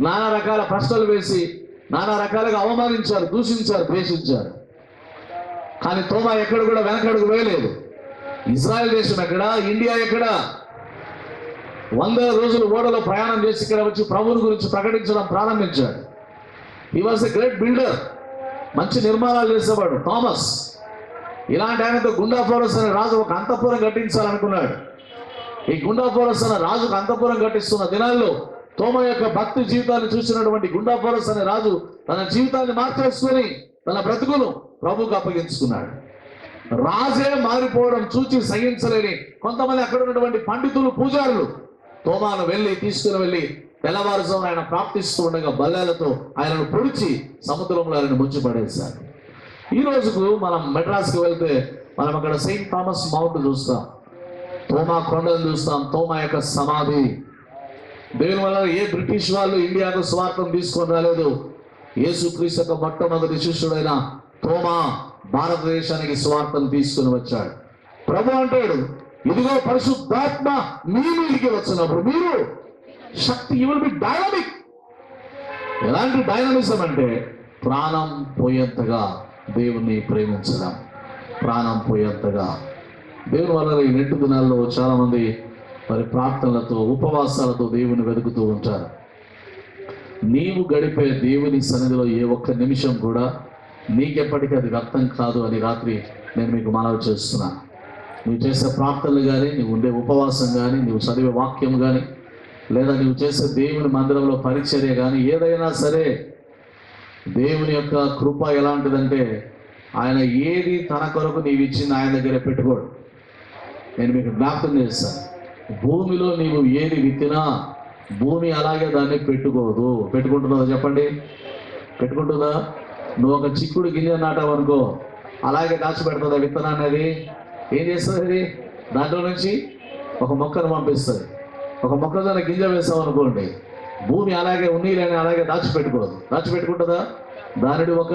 Speaker 1: నానా రకాల ప్రశ్నలు వేసి నానా రకాలుగా అవమానించారు, దూషించారు, ద్వేషించారు. కానీ తోమా ఎక్కడ కూడా వెనకడుగు వేయలేదు. ఇజ్రాయెల్ దేశం ఎక్కడ, ఇండియా ఎక్కడ? 100 రోజులు ఓడలో ప్రయాణం చేసి ఇక్కడ వచ్చి ప్రభువుని గురించి ప్రకటించడం ప్రారంభించాడు. He was a great builder. మంచి నిర్మాణాలు చేసేవాడు థామస్. ఇలాంటి ఆయనతో గుండాఫోరస్ అనే రాజు ఒక అంతఃపురం కట్టించాలనుకున్నాడు. ఈ గుండాఫోరస్ అనే రాజుకు అంతఃపురం కట్టిస్తున్న దినాల్లో తోమా యొక్క భక్తి జీవితాన్ని చూసినటువంటి గుండాఫోరస్ అనే రాజు తన జీవితాన్ని మార్చేసుకొని తన బ్రతుకును ప్రభువుకు అప్పగించుకున్నాడు. రాజే మారిపోవడం చూచి సహించలేని కొంతమంది అక్కడ ఉన్నటువంటి పండితులు, పూజారులు తోమాను తీసుకుని వెళ్ళి తెల్లవారుజామున ఆయన ప్రార్థిస్తూ ఉండగా బల్లేలతో ఆయనను పొడిచి సముద్రంలో ఆయన ముంచిపడేశారు. ఈ రోజుకు మనం మెడ్రాస్కి వెళ్తే మనం అక్కడ సెయింట్ థామస్ మౌంట్ చూస్తాం, తోమా కొండలు చూస్తాం, తోమా యొక్క సమాధి. దేవుని వల్ల ఏ బ్రిటిష్ వాళ్ళు ఇండియాకు స్వార్థం తీసుకొని రాలేదు. యేసుక్రీస్తు యొక్క మొట్టమొదటి శిష్యుడైన తోమా భారతదేశానికి స్వార్థం తీసుకుని వచ్చాడు. ప్రభు అంటాడు, ఇదిగో పరిశుద్ధాత్మ మీ మీదికి వచ్చినప్పుడు మీరు శక్తి, యు విల్ బి డైనమిక్. ఎలాంటి డైనమిజం అంటే ప్రాణం పోయేంతగా దేవుణ్ణి ప్రేమించడం, ప్రాణం పోయేంతగా. దేవుని వల్ల ఈ 2 దినాల్లో చాలా మంది మరి ప్రార్థనలతో, ఉపవాసాలతో దేవుని వెతుకుతూ ఉంటారు. నీవు గడిపే దేవుని సన్నిధిలో ఏ ఒక్క నిమిషం కూడా నీకెప్పటికీ అది వ్యర్థం కాదు అని రాత్రి నేను మీకు మనవి చేస్తున్నాను. నువ్వు చేసే ప్రార్థనలు కానీ, నువ్వు ఉండే ఉపవాసం కానీ, నువ్వు చదివే వాక్యం కానీ, లేదా నువ్వు చేసే దేవుని మందిరంలో పరిచర్య కానీ, ఏదైనా సరే దేవుని యొక్క కృప ఎలాంటిదంటే ఆయన ఏది తన కొరకు నీవు ఇచ్చింది ఆయన దగ్గర పెట్టుకోడు. నేను మీకు జ్ఞాపకం చేస్తాను, భూమిలో నీవు ఏది విత్తినా భూమి అలాగే దాన్ని పెట్టుకోదు. పెట్టుకుంటున్నదా చెప్పండి? పెట్టుకుంటుందా? నువ్వు ఒక చిక్కుడు గింజ నాటావనుకో, అలాగే దాచిపెడుతుందా విత్తనాన్ని? అది ఏం చేస్తుంది? అది దాంట్లో నుంచి ఒక మొక్కను పంపిస్తుంది. ఒక మొక్కజొన్న గింజ వేసాం అనుకోండి, భూమి అలాగే ఉన్నీలని అలాగే దాచిపెట్టుకోదు. దాచిపెట్టుకుంటుందా? దానిని ఒక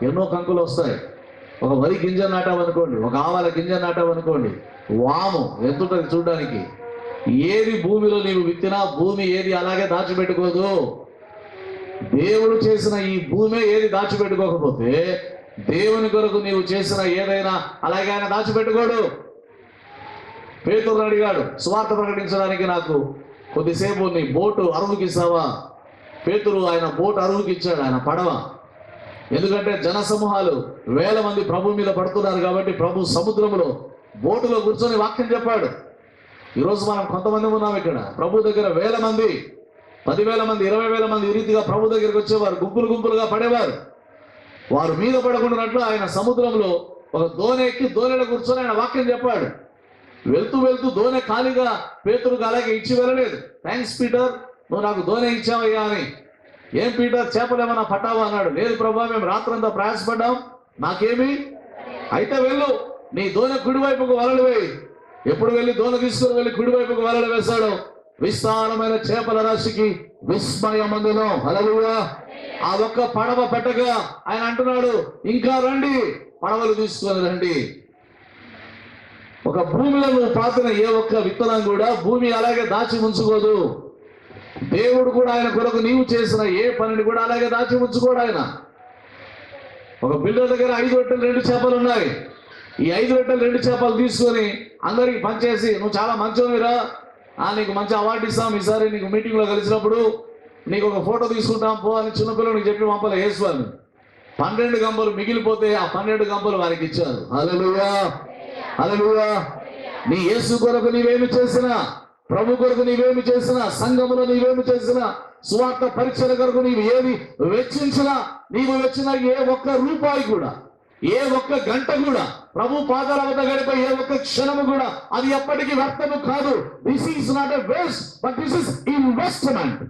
Speaker 1: ఎన్నో కంకులు వస్తాయి. ఒక వరి గింజ నాటామనుకోండి, ఒక ఆవాల గింజ నాటామనుకోండి, వాము ఎంత ఉంటుంది చూడడానికి. ఏది భూమిలో నీవు విత్తినా భూమి ఏది అలాగే దాచిపెట్టుకోదు. దేవుడు చేసిన ఈ భూమి ఏది దాచిపెట్టుకోకపోతే దేవుని కొరకు నీవు చేసిన ఏదైనా అలాగే ఆయన దాచిపెట్టుకోడు. పేతురు అడిగాడు, సువార్త ప్రకటించడానికి నాకు కొద్దిసేపు నీ బోటు అరువుకి ఇస్తావా? పేతురు ఆయన బోటు అరువుకి ఇచ్చాడు, ఆయన పడవ. ఎందుకంటే జన సమూహాలు వేల మంది ప్రభు మీద పడుతున్నారు కాబట్టి ప్రభు సముద్రంలో బోటులో కూర్చొని వాక్యం చెప్పాడు. ఈరోజు మనం కొంతమంది ఉన్నాం ఇక్కడ, ప్రభు దగ్గర వేల మంది, 10,000 మంది, 20,000 మంది ఈ రీతిగా ప్రభు దగ్గరికి వచ్చేవారు, గుంపులు గుంపులుగా పడేవారు. వారు మీద పడకుండానట్లు ఆయన సముద్రంలో ఒక దోణి ఎక్కి దోణిలో కూర్చొని ఆయన వాక్యం చెప్పాడు. వెళ్తూ వెళ్తూ దోణి ఖాళీగా పేతురుకు అలాగే ఇచ్చి వెళ్ళలేదు. థ్యాంక్స్ పీటర్, నువ్వు నాకు దోణి ఇచ్చావయ్యా అని. ఏం పీటర్, చేపలు ఏమన్నా పట్టావా అన్నాడు. లేదు ప్రభా, మేము రాత్రంతా ప్రయాసపడ్డాం, నాకేమి. అయితే వెళ్ళు, నీ దోణి కుడివైపుకు వలలు వేయి. ఎప్పుడు వెళ్ళి దోణి తీసుకుని వెళ్ళి కుడివైపుకు వలలు వేశాడు, విస్తారమైన చేపల రాశికి విస్మయమందును. హల్లెలూయా. ఆ ఒక్క పడవ పెట్టగా ఆయన అంటున్నాడు, ఇంకా రండి, పడవలు తీసుకొని రండి. ఒక భూమిలో నువ్వు పాతిన ఏ ఒక్క విత్తనం కూడా భూమి అలాగే దాచి ఉంచుకోదు. దేవుడు కూడా ఆయన కొరకు నీవు చేసిన ఏ పనిని కూడా అలాగే దాచి ఉంచుకోడు ఆయన. ఒక బిల్డర్ దగ్గర 5 రొట్టెలు 2 చేపలు ఉన్నాయి. ఈ 5 రొట్టెలు 2 చేపలు తీసుకొని అందరికి పనిచేసి, నువ్వు చాలా మంచివిరా, నీకు మంచి అవార్డు ఇస్తాం, ఈసారి నీకు మీటింగ్లో కలిసినప్పుడు నీకు ఒక ఫోటో తీసుకుంటాం పో అని చిన్నపిల్లలకు చెప్పి పంపలే యేసువారిని. 12 గంపలు మిగిలిపోతే ఆ 12 గంపలు వారికి ఇచ్చారు. హల్లెలూయా, హల్లెలూయా. నీ యేసు కొరకు నీవేమి చేసినా, ప్రభు కొరకు నీవేమి చేసినా, సంఘములో నీవేమి చేసినా, సువార్త పరిచయ కొరకు నీవు ఏది వెచ్చించినా, నీవు వెచ్చిన ఏ ఒక్క రూపాయి కూడా, ఏ ఒక్క గంట కూడా, ప్రభు పాదాల వద్ద గడిపే ఏ ఒక్క క్షణము కూడా అది ఎప్పటికీ వ్యర్థము కాదు. This is not a waste, but this is investment.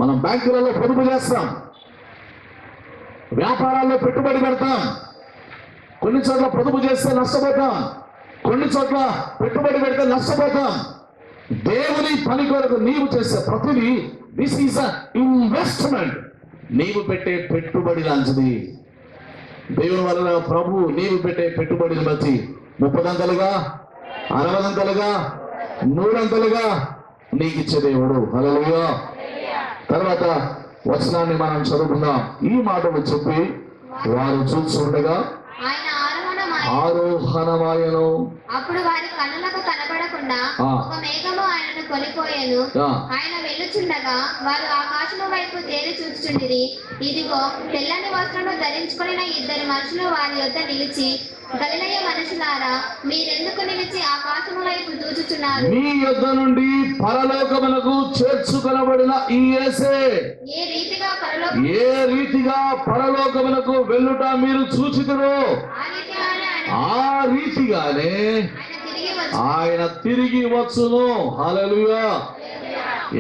Speaker 1: మనం బ్యాంకులలో పొదుపు చేస్తాం, వ్యాపారాల్లో పెట్టుబడి పెడతాం. కొన్ని చోట్ల పొదుపు చేస్తే నష్టపోతాం, కొన్ని చోట్ల పెట్టుబడి పెడితే నష్టపోతాం. దేవుని పని కొరకు నీవు చేసే ప్రతిదీ దిస్ ఈస్ అ ఇన్వెస్ట్మెంట్. నీవు పెట్టే పెట్టుబడి లాంటిది. దేవుని వల్ల ప్రభు నీవు పెట్టే పెట్టుబడిని బట్టి 30 అంతలుగా, 60 అంతలుగా, 100 అంతలుగా నీకు ఇచ్చే దేవుడు. హల్లెలూయా. తర్వాత వచనాన్ని మనం చదువుకుందాం. ఈ మాటలు చెప్పి వారు చూస్తుండగా
Speaker 2: ఆయన ఆరోహణ
Speaker 1: ఆరోహణమాయను.
Speaker 2: అప్పుడు వారి కన్నులకు కనబడకుండా
Speaker 1: ఆ.
Speaker 2: ఒక మేఘము ఆయనను కొనిపోయెను.
Speaker 1: ఆ.
Speaker 2: ఆయన వెళ్ళుచుండగా వారు ఆకాశము వైపు తేరి చూచుచుండిరి. ఇదిగో తెల్లని వస్త్రములు ధరించుకొనిన ఇద్దరు మనుషులు వారి యొద్ద నిలిచి, గలిలయ మనుషులారా, మీరెందుకు నిలిచి ఆకాశము వైపు చూచుచున్నారు?
Speaker 1: మీ యొద్ద నుండి పరలోకమునకు చేర్చుకొనబడిన ఈ యేసే ఏ రీతిగా పరలోకమునకు వెళ్ళుట మీరు చూచితురో ఆ రీతిగానే ఆయన తిరిగి వచ్చును. హల్లెలూయా.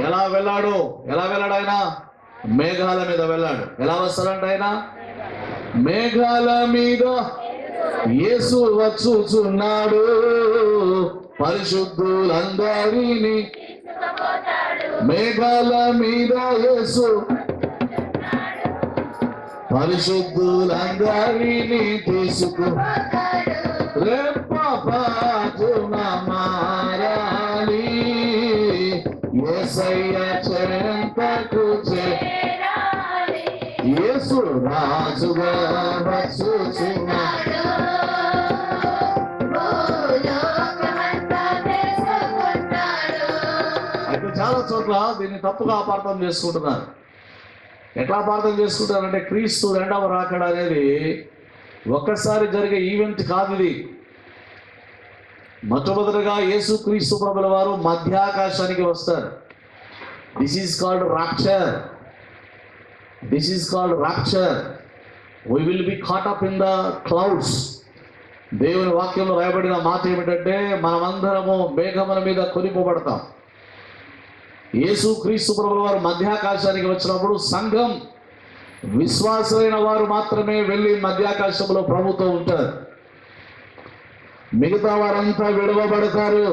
Speaker 1: ఎలా వెళ్ళాడు ఆయన? మేఘాల మీద వెళ్ళాడు. ఎలా వస్తాడంట ఆయన? మేఘాల మీద యేసు వచ్చుచున్నాడు, పరిశుద్ధులందరినీ. మేఘాల మీద యేసు పరిశుద్ధులందరినీ తీసుకు రెప్పపాటున మారాలి, యేసయ్య చెంతకు చేరాలి. యేసు రాజుగా వచ్చుచున్నాడు. అయితే చాలా చోట్ల దీన్ని తప్పుగా అపార్థం చేసుకుంటున్నారు. ఎట్లా అపార్థం చేసుకుంటారంటే క్రీస్తు రెండవ రాకడ అనేది ఒక్కసారి జరిగే ఈవెంట్ కాదు. ఇది మొట్టమొదటిగా యేసు క్రీస్తు ప్రభుల వారు మధ్యాకాశానికి వస్తారు. This is called rapture. This is called rapture. We will be caught up in the clouds. దేవుని వాక్యంలో రాయబడిన మాట ఏమిటంటే మనమందరము మేఘముల మీద కొనిపోబడతాం. యేసు క్రీస్తు ప్రభుల వారు మధ్యాకాశానికి వచ్చినప్పుడు సంఘం విశ్వాసులైన వారు మాత్రమే వెళ్ళి మధ్యాకాశంలో ప్రభుతో ఉంటారు. మిగతా వారంతా విడవబడతారు.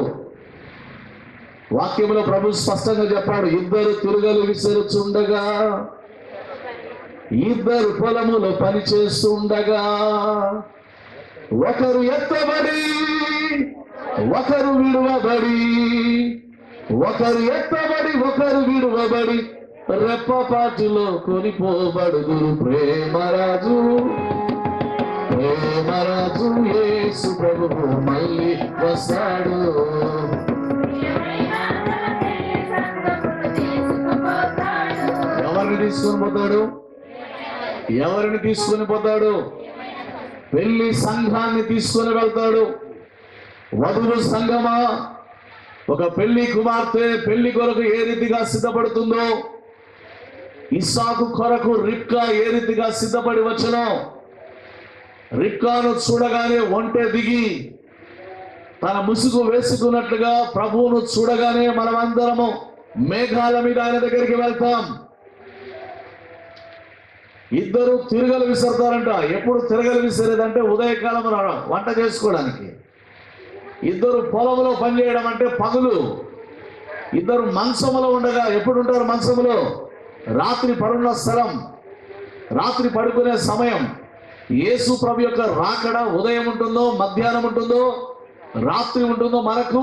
Speaker 1: వాక్యంలో ప్రభు స్పష్టంగా చెప్పాడు, ఇద్దరు తిరుగలు విసరుచుండగా, ఇద్దరు పొలములో పని చేస్తుండగా, ఒకరు ఎత్తబడి ఒకరు విడువబడి, ఒకరు ఎత్తబడి ఒకరు విడువబడి రెప్పపాటులో కొనిపోబడుదురు. ప్రేమరాజు యేసు ప్రభువు మళ్ళీ వస్తాడు. ఎవరిని తీసుకొని పోతాడు? ఎవరిని తీసుకొని పోతాడు? పెళ్లి సంఘాన్ని తీసుకొని వెళ్తాడు. వధువు సంఘమా, ఒక పెళ్లి కుమార్తె పెళ్లి కొరకు ఏ రీతిగా సిద్ధపడుతుందో, ఇస్సాకు కొరకు రిబ్కా ఏ రీతిగా సిద్ధపడి వచ్చనో, రిబ్కాను చూడగానే ఒంటె దిగి తన ముసుగు వేసుకున్నట్లుగా ప్రభువును చూడగానే మనమందరము మేఘాల మీద ఆయన దగ్గరికి వెళ్తాం. ఇద్దరు తిరగలు విసరతారంట. ఎప్పుడు తిరగలు విసిరేదంటే ఉదయకాలం వంట చేసుకోవడానికి. ఇద్దరు పొలంలో పనిచేయడం అంటే పగులు. ఇద్దరు మంచములో ఉండగా, ఎప్పుడు ఉంటారు మంచములో? రాత్రి పడున్న స్థలం, రాత్రి పడుకునే సమయం. యేసు ప్రభు యొక్క రాకడ ఉదయం ఉంటుందో, మధ్యాహ్నం ఉంటుందో, రాత్రి ఉంటుందో మనకు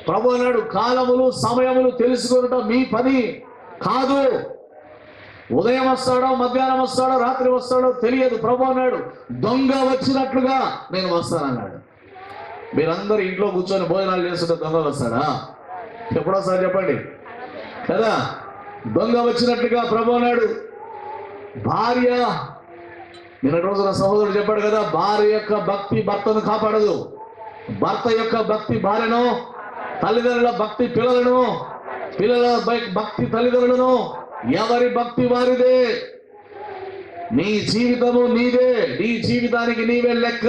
Speaker 1: ప్రభు అన్నాడు, కాలములు సమయములు తెలుసుకొనుట మీ పని కాదు. ఉదయం వస్తాడో, మధ్యాహ్నం వస్తాడో, రాత్రి వస్తాడో తెలియదు. ప్రభు అన్నాడు, దొంగ వచ్చినట్లుగా నేను వస్తానన్నాడు. మీరందరూ ఇంట్లో కూర్చొని భోజనాలు చేస్తుంటే దొంగ వస్తాడా? ఎప్పుడోసారి చెప్పండి కదా. దొంగ వచ్చినట్లుగా ప్రభు అన్నాడు. భార్య, నిన్న రోజున సహోదరుడు చెప్పాడు కదా, భార్య యొక్క భక్తి భర్తను కాపాడదు, భర్త యొక్క భక్తి భార్యను, తల్లిదండ్రుల భక్తి పిల్లలను, పిల్లల భక్తి తల్లిదండ్రులను. ఎవరి భక్తి వారిదే. నీ జీవితము నీదే, నీ జీవితానికి నీవే లెక్క.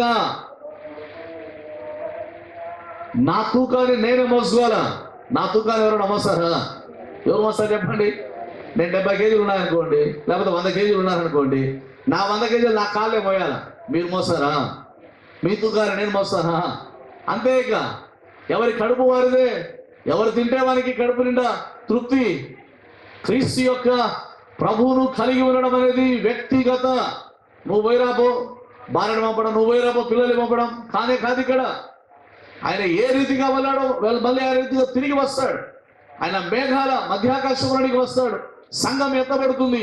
Speaker 1: నా తూకాన్ని నేనే మోసుకోవాలా? నా తూకాన్ని ఎవరైనా మోస్తారా? ఎవరు మోస్తారు చెప్పండి? నేను 70 కేజీలు ఉన్నాయనుకోండి, లేకపోతే 100 కేజీలు ఉన్నారనుకోండి, నా 100 కేజీలు నా కాళ్ళే మోయాలా? మీరు మోస్తారా? మీ తూకాన్ని నేను మోస్తానా? అంతేక ఎవరి కడుపు వారిదే. ఎవరు తింటే వారికి కడుపు నిండా తృప్తి. క్రీస్తు యొక్క ప్రభువును కలిగి ఉండడం అనేది వ్యక్తిగత. నువ్వు పోయిరాబో, భార్యను పంపడం, నువ్వు పోయిరాబో, పిల్లలు పంపడం కానే కాదు. ఇక్కడ ఆయన ఏ రీతిగా వెళ్ళాడో మళ్ళీ ఆ రీతిగా తిరిగి వస్తాడు. ఆయన మేఘాల మధ్యాకాశంలోనికి వస్తాడు. సంఘం ఎత్తబడుతుంది.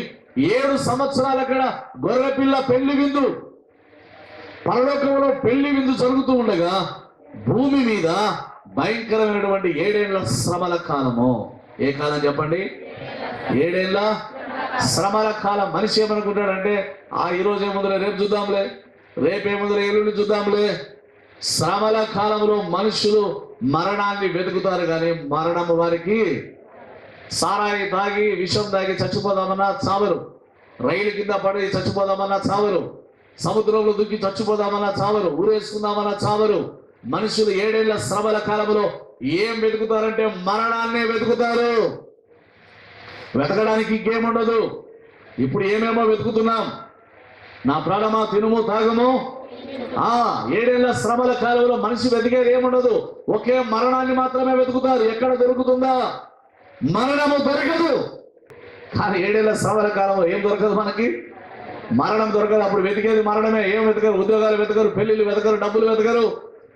Speaker 1: 7 సంవత్సరాలు అక్కడ గొర్రెపిల్ల పెళ్లి విందు. పరలోకంలో పెళ్లి విందు జరుగుతూ ఉండగా భూమి మీద భయంకరమైనటువంటి 7 ఏళ్ల శ్రమల కాలము. ఏ కాలం చెప్పండి? 7 ఏళ్ల శ్రమల కాలం. మనిషి ఏమనుకుంటాడంటే ఈరోజు ఏముందిలే, రేపు చూద్దాంలే, రేపేముందిలే, ఎల్లుండి చూద్దాంలే. శ్రమల కాలంలో మనుషులు మరణాన్ని వెతుకుతారు, కానీ మరణము వారికి సారాయి తాగి విషం తాగి చచ్చిపోదామన్నా చావరు, రైలు కింద పడి చచ్చిపోదామన్నా చావరు, సముద్రంలో దుక్కి చచ్చిపోదామన్నా చావరు, ఊరేసుకుందామన్నా చావరు. మనుషులు 7 ఏళ్ల శ్రమల కాలంలో ఏం వెతుకుతారంటే మరణాన్నే వెతుకుతారు. వెతకడానికి ఇంకేముండదు. ఇప్పుడు ఏమేమో వెతుకుతున్నాం. నా ప్రాణమా తినుము తాగము. 7 ఏళ్ల శ్రమల కాలంలో మనిషి వెతికేది ఏముండదు, ఒకే మరణాన్ని మాత్రమే వెతుకుతారు. ఎక్కడ దొరుకుతుందా? మరణము దొరకదు. కానీ 7 ఏళ్ల శ్రమల కాలంలో ఏం దొరకదు మనకి? మరణం దొరకదు. అప్పుడు వెతికేది మరణమే. ఏం వెతకరు? ఉద్యోగాలు వెతకరు, పెళ్లిళ్ళు వెతకరు, డబ్బులు వెతకరు,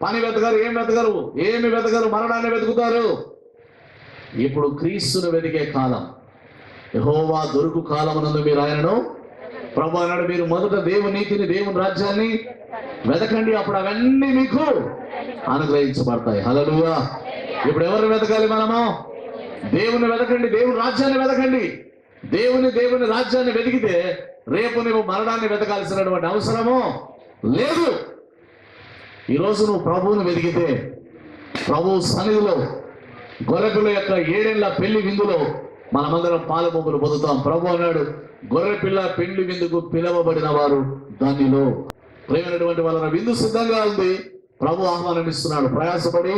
Speaker 1: పని వెతకరు, ఏం వెతకరు? ఏమి వెతకరు? మరణాన్ని వెతుకుతారు. ఇప్పుడు క్రీస్తును వెతికే కాలం, యెహోవా దొరుకు కాలమునందు మీరు ఆయనను ప్రభు అన్నాడు, మీరు మొదట దేవుని నీతిని, దేవుని రాజ్యాన్ని వెతకండి, అప్పుడు అవన్నీ మీకు అనుగ్రహించబడతాయి. హల్లెలూయా. ఇప్పుడు ఎవరు వెతకాలి? మనము దేవుని వెతకండి, దేవుని రాజ్యాన్ని వెతకండి. దేవుని రాజ్యాన్ని వెతికితే రేపు నువ్వు మరణాన్ని వెతకాల్సినటువంటి అవసరము లేదు. ఈరోజు నువ్వు ప్రభువును వెతికితే ప్రభు సన్నిధిలో గొర్రెపిల్ల యొక్క 7 ఏళ్ల పెళ్లి విందులో మనమందరం పాలుపొంపులు పొందుతాం. ప్రభు అన్నాడు, గొర్రెపిల్ల పెళ్లి విందుకు పిలవబడిన వారు ధన్యులు. ప్రేమైనటువంటి వాళ్ళ విందు సిద్ధంగా ఉంది. ప్రభు ఆహ్వానమిస్తున్నాడు. ప్రయాసపడి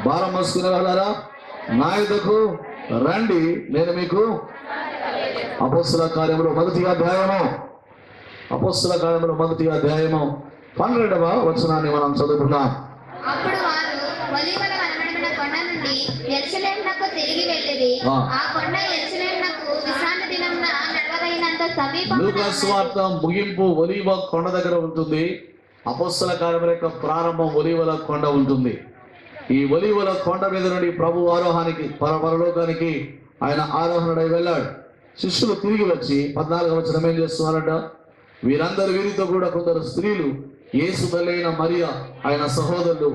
Speaker 1: భారం మోసుకునే వాళ్ళారా నా యొద్దకు రండి, నేను మీకు అపోస్తల కార్యములు మొదటి అధ్యాయము 12వ వచనాన్ని మనం చదువుకున్నాం.
Speaker 2: అప్పుడు వారు ఒలీవల కనబడిన కొండ నుండి యెరూషలేమునకు తిరిగి వెళ్ళిరి. ఆ కొండ యెరూషలేమునకు విశ్రాంతి దినమున నడవదగినంత సమీపమున
Speaker 1: లూకా సువార్త ముగింపు ఒలీవ కొండ దగ్గర ఉంటుంది. అపోస్తల కార్యముల యొక్క ప్రారంభం ఒలీవల కొండ ఉంటుంది. ఈ ఒలీవల కొండ మీద నుండి ప్రభు ఆరోహానికి పరలోకానికి ఆయన ఆరోహణుడై వెళ్ళాడు. శిష్యులు తిరిగి వచ్చి 14వ వచనం ఏం చేస్తున్నారట? వీరితో కూడా కొందరు స్త్రీలు, యేసు తల్లైన మరియ, ఆయన సహోదరులు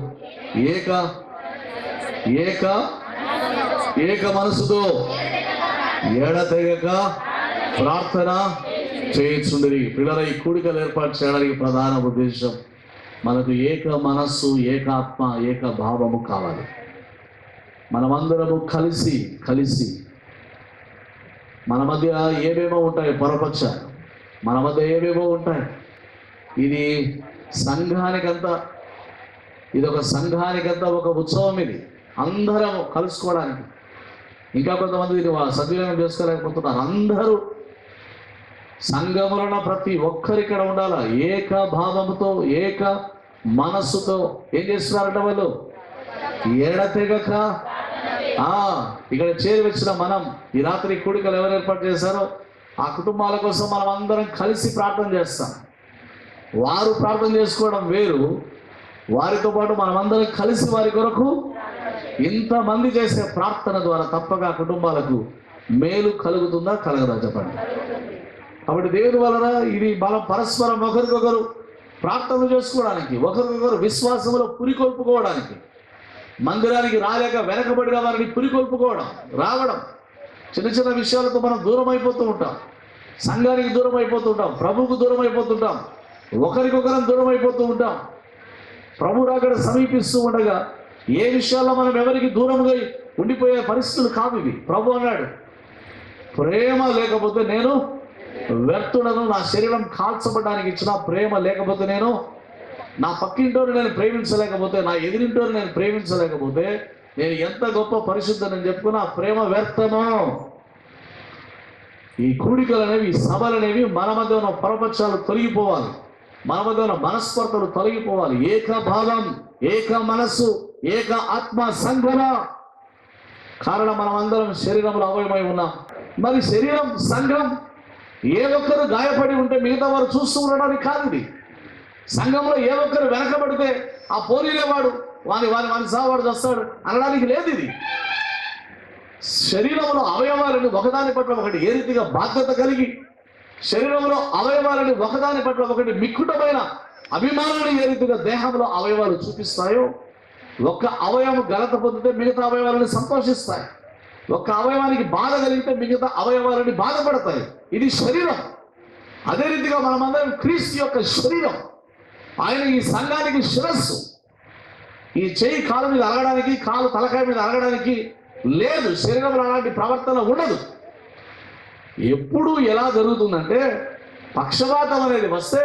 Speaker 1: ఏక మనసుతో ఎడతెగక ప్రార్థన చేయించుండిరి. పిల్లల ఈ కూడికలు ఏర్పాటు చేయడానికి ప్రధాన ఉద్దేశం మనకు ఏక మనస్సు, ఏకాత్మ, ఏక భావము కావాలి. మనమందరము కలిసి మన మధ్య ఏమేమో ఉంటాయి, పొరపక్షాలు మన మధ్య ఏమేమో ఉంటాయి. ఇది ఒక సంఘానికంతా ఒక ఉత్సవం. ఇది అందరం కలుసుకోవడానికి. ఇంకా కొంతమంది దీన్ని సద్వినియోగం చేసుకోలేకపోతున్నారు. అందరూ సంఘములో ప్రతి ఒక్కరు ఇక్కడ ఉండాలా, ఏక భావముతో, ఏక మనస్సుతో. ఏం చేస్తున్నారంట వాళ్ళు? ఎడతెగక. ఇక్కడ చేరి వచ్చిన మనం ఈ రాత్రి కూడికలు ఎవరు ఏర్పాటు చేశారో ఆ కుటుంబాల కోసం మనం అందరం కలిసి ప్రార్థన చేస్తాం. వారు ప్రార్థన చేసుకోవడం వేరు, వారితో పాటు మనమందరం కలిసి వారి కొరకు ఇంతమంది చేసే ప్రార్థన ద్వారా తప్పగా కుటుంబాలకు మేలు కలుగుతుందా, కలగదా చెప్పండి. కాబట్టి దేవుని వలన ఇది మనం పరస్పరం ఒకరికొకరు ప్రార్థనలు చేసుకోవడానికి, ఒకరికొకరు విశ్వాసంలో పురికొల్పుకోవడానికి, మందిరానికి రాలేక వెనకబడిన వారిని పురికొల్పుకోవడం, రావడం. చిన్న చిన్న విషయాలతో మనం దూరం అయిపోతూ ఉంటాం, సంఘానికి దూరం అయిపోతూ ఉంటాం, ప్రభువుకు దూరం అయిపోతుంటాం, ఒకరికొకరం దూరం అయిపోతూ ఉంటాం. ప్రభు రాకడ సమీపిస్తూ ఉండగా ఏ విషయాల్లో మనం ఎవరికి దూరంగా ఉండిపోయే పరిస్థితులు కావు ఇవి. ప్రభు అన్నాడు, ప్రేమ లేకపోతే నేను వ్యర్థుడను. నా శరీరం కాల్చబడడానికి ఇచ్చిన ప్రేమ లేకపోతే నేను, నా పక్కింటోని నేను ప్రేమించలేకపోతే, నా ఎదిరింటోని నేను ప్రేమించలేకపోతే నేను ఎంత గొప్ప పరిశుద్ధనని చెప్పుకున్నా ప్రేమ వ్యర్థము. ఈ కూడికలు అనేవి, ఈ సభలు అనేవి మన మధ్య ఉన్న పరపక్షాలు తొలగిపోవాలి, మన మధ్య ఉన్న మనస్పర్ధలు తొలగిపోవాలి. ఏక భావం, ఏక మనస్సు, ఏక ఆత్మ సంఘమ. కారణం మనం అందరం శరీరంలో అవయమై ఉన్నాం. మరి శరీరం, సంఘం ఏ ఒక్కరు గాయపడి ఉంటే మిగతా వారు చూస్తూ ఉండడానికి కాదు ఇది. సంఘంలో ఏ ఒక్కరు వెనకబడితే ఆ పోలీలేవాడు వాని సావాడు వస్తాడు అనడానికి లేదు. ఇది శరీరంలో అవయవాలను ఒకదాని పట్ల ఒకటి ఏ రీతిగా బాధ్యత కలిగి, శరీరంలో అవయవాలను ఒకదాని పట్ల ఒకటి మిక్కుటమైన అభిమానాన్ని ఏ రీతిగా దేహంలో అవయవాలు చూపిస్తాయో, ఒక్క అవయవం ఘనత పొందితే మిగతా అవయవాలని సంతోషిస్తాయి, ఒక్క అవయవానికి బాధ కలిగితే మిగతా అవయవాలని బాధపడతాయి. ఇది శరీరం. అదే రీతిగా మనమందరం క్రీస్తు యొక్క శరీరం. ఆయన ఈ సంఘానికి శిరస్సు. ఈ చేయి కాలు మీద అలగడానికి, కాలు తలకాయ మీద అలగడానికి లేదు. శరీరంలో అలాంటి ప్రవర్తన ఉండదు. ఎప్పుడు ఎలా జరుగుతుందంటే, పక్షపాతం అనేది వస్తే,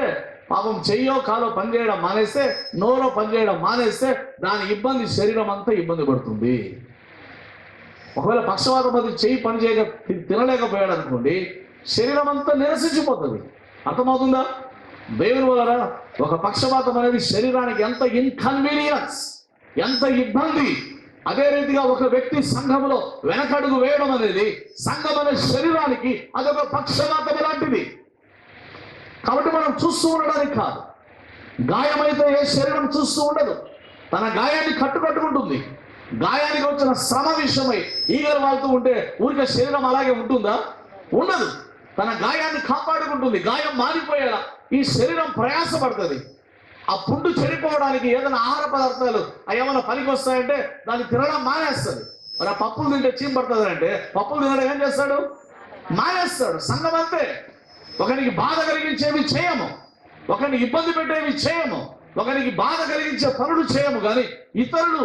Speaker 1: పాపం చెయ్యో కాలో పనిచేయడం మానేస్తే, నోరో పనిచేయడం మానేస్తే దాని ఇబ్బంది శరీరం అంతా ఇబ్బంది పడుతుంది. ఒకవేళ పక్షపాతం అది చెయ్యి పని చేయక తినలేకపోయాడు అనుకోండి, శరీరం అంతా నిరసించిపోతుంది. అర్థమవుతుందా? దేవుని వలన ఒక పక్షపాతం అనేది శరీరానికి ఎంత ఇన్కన్వీనియన్స్, ఎంత ఇబ్బంది. అదే రీతిగా ఒక వ్యక్తి సంఘంలో వెనకడుగు వేయడం అనేది సంఘం అనే శరీరానికి అదొక పక్షపాతం లాంటిది. కాబట్టి మనం చూస్తూ ఉండడానికి కాదు. గాయమైతే ఏ శరీరం చూస్తూ ఉండదు, తన గాయాన్ని కట్టుకట్టుకుంటుంది. గాయానికి వచ్చిన శ్రమ విషయమై ఈగలు వాళ్తూ ఉంటే ఊరికే శరీరం అలాగే ఉంటుందా? ఉండదు. తన గాయాన్ని కాపాడుకుంటుంది. గాయం మారిపోయేలా ఈ శరీరం ప్రయాసపడుతుంది. ఆ పుండు చెడిపోవడానికి ఏదైనా ఆహార పదార్థాలు ఏమైనా పనికి వస్తాయంటే దాన్ని తినడం మానేస్తుంది. మరి ఆ పప్పులు తింటే చీమ పడుతుంది అంటే పప్పులు తినడం ఏం చేస్తాడు? మానేస్తాడు. సంఘం అంతే. ఒకరికి బాధ కలిగించేవి చేయము, ఒకరిని ఇబ్బంది పెట్టేవి చేయము, ఒకరికి బాధ కలిగించే పనులు చేయము. కానీ ఇతరులు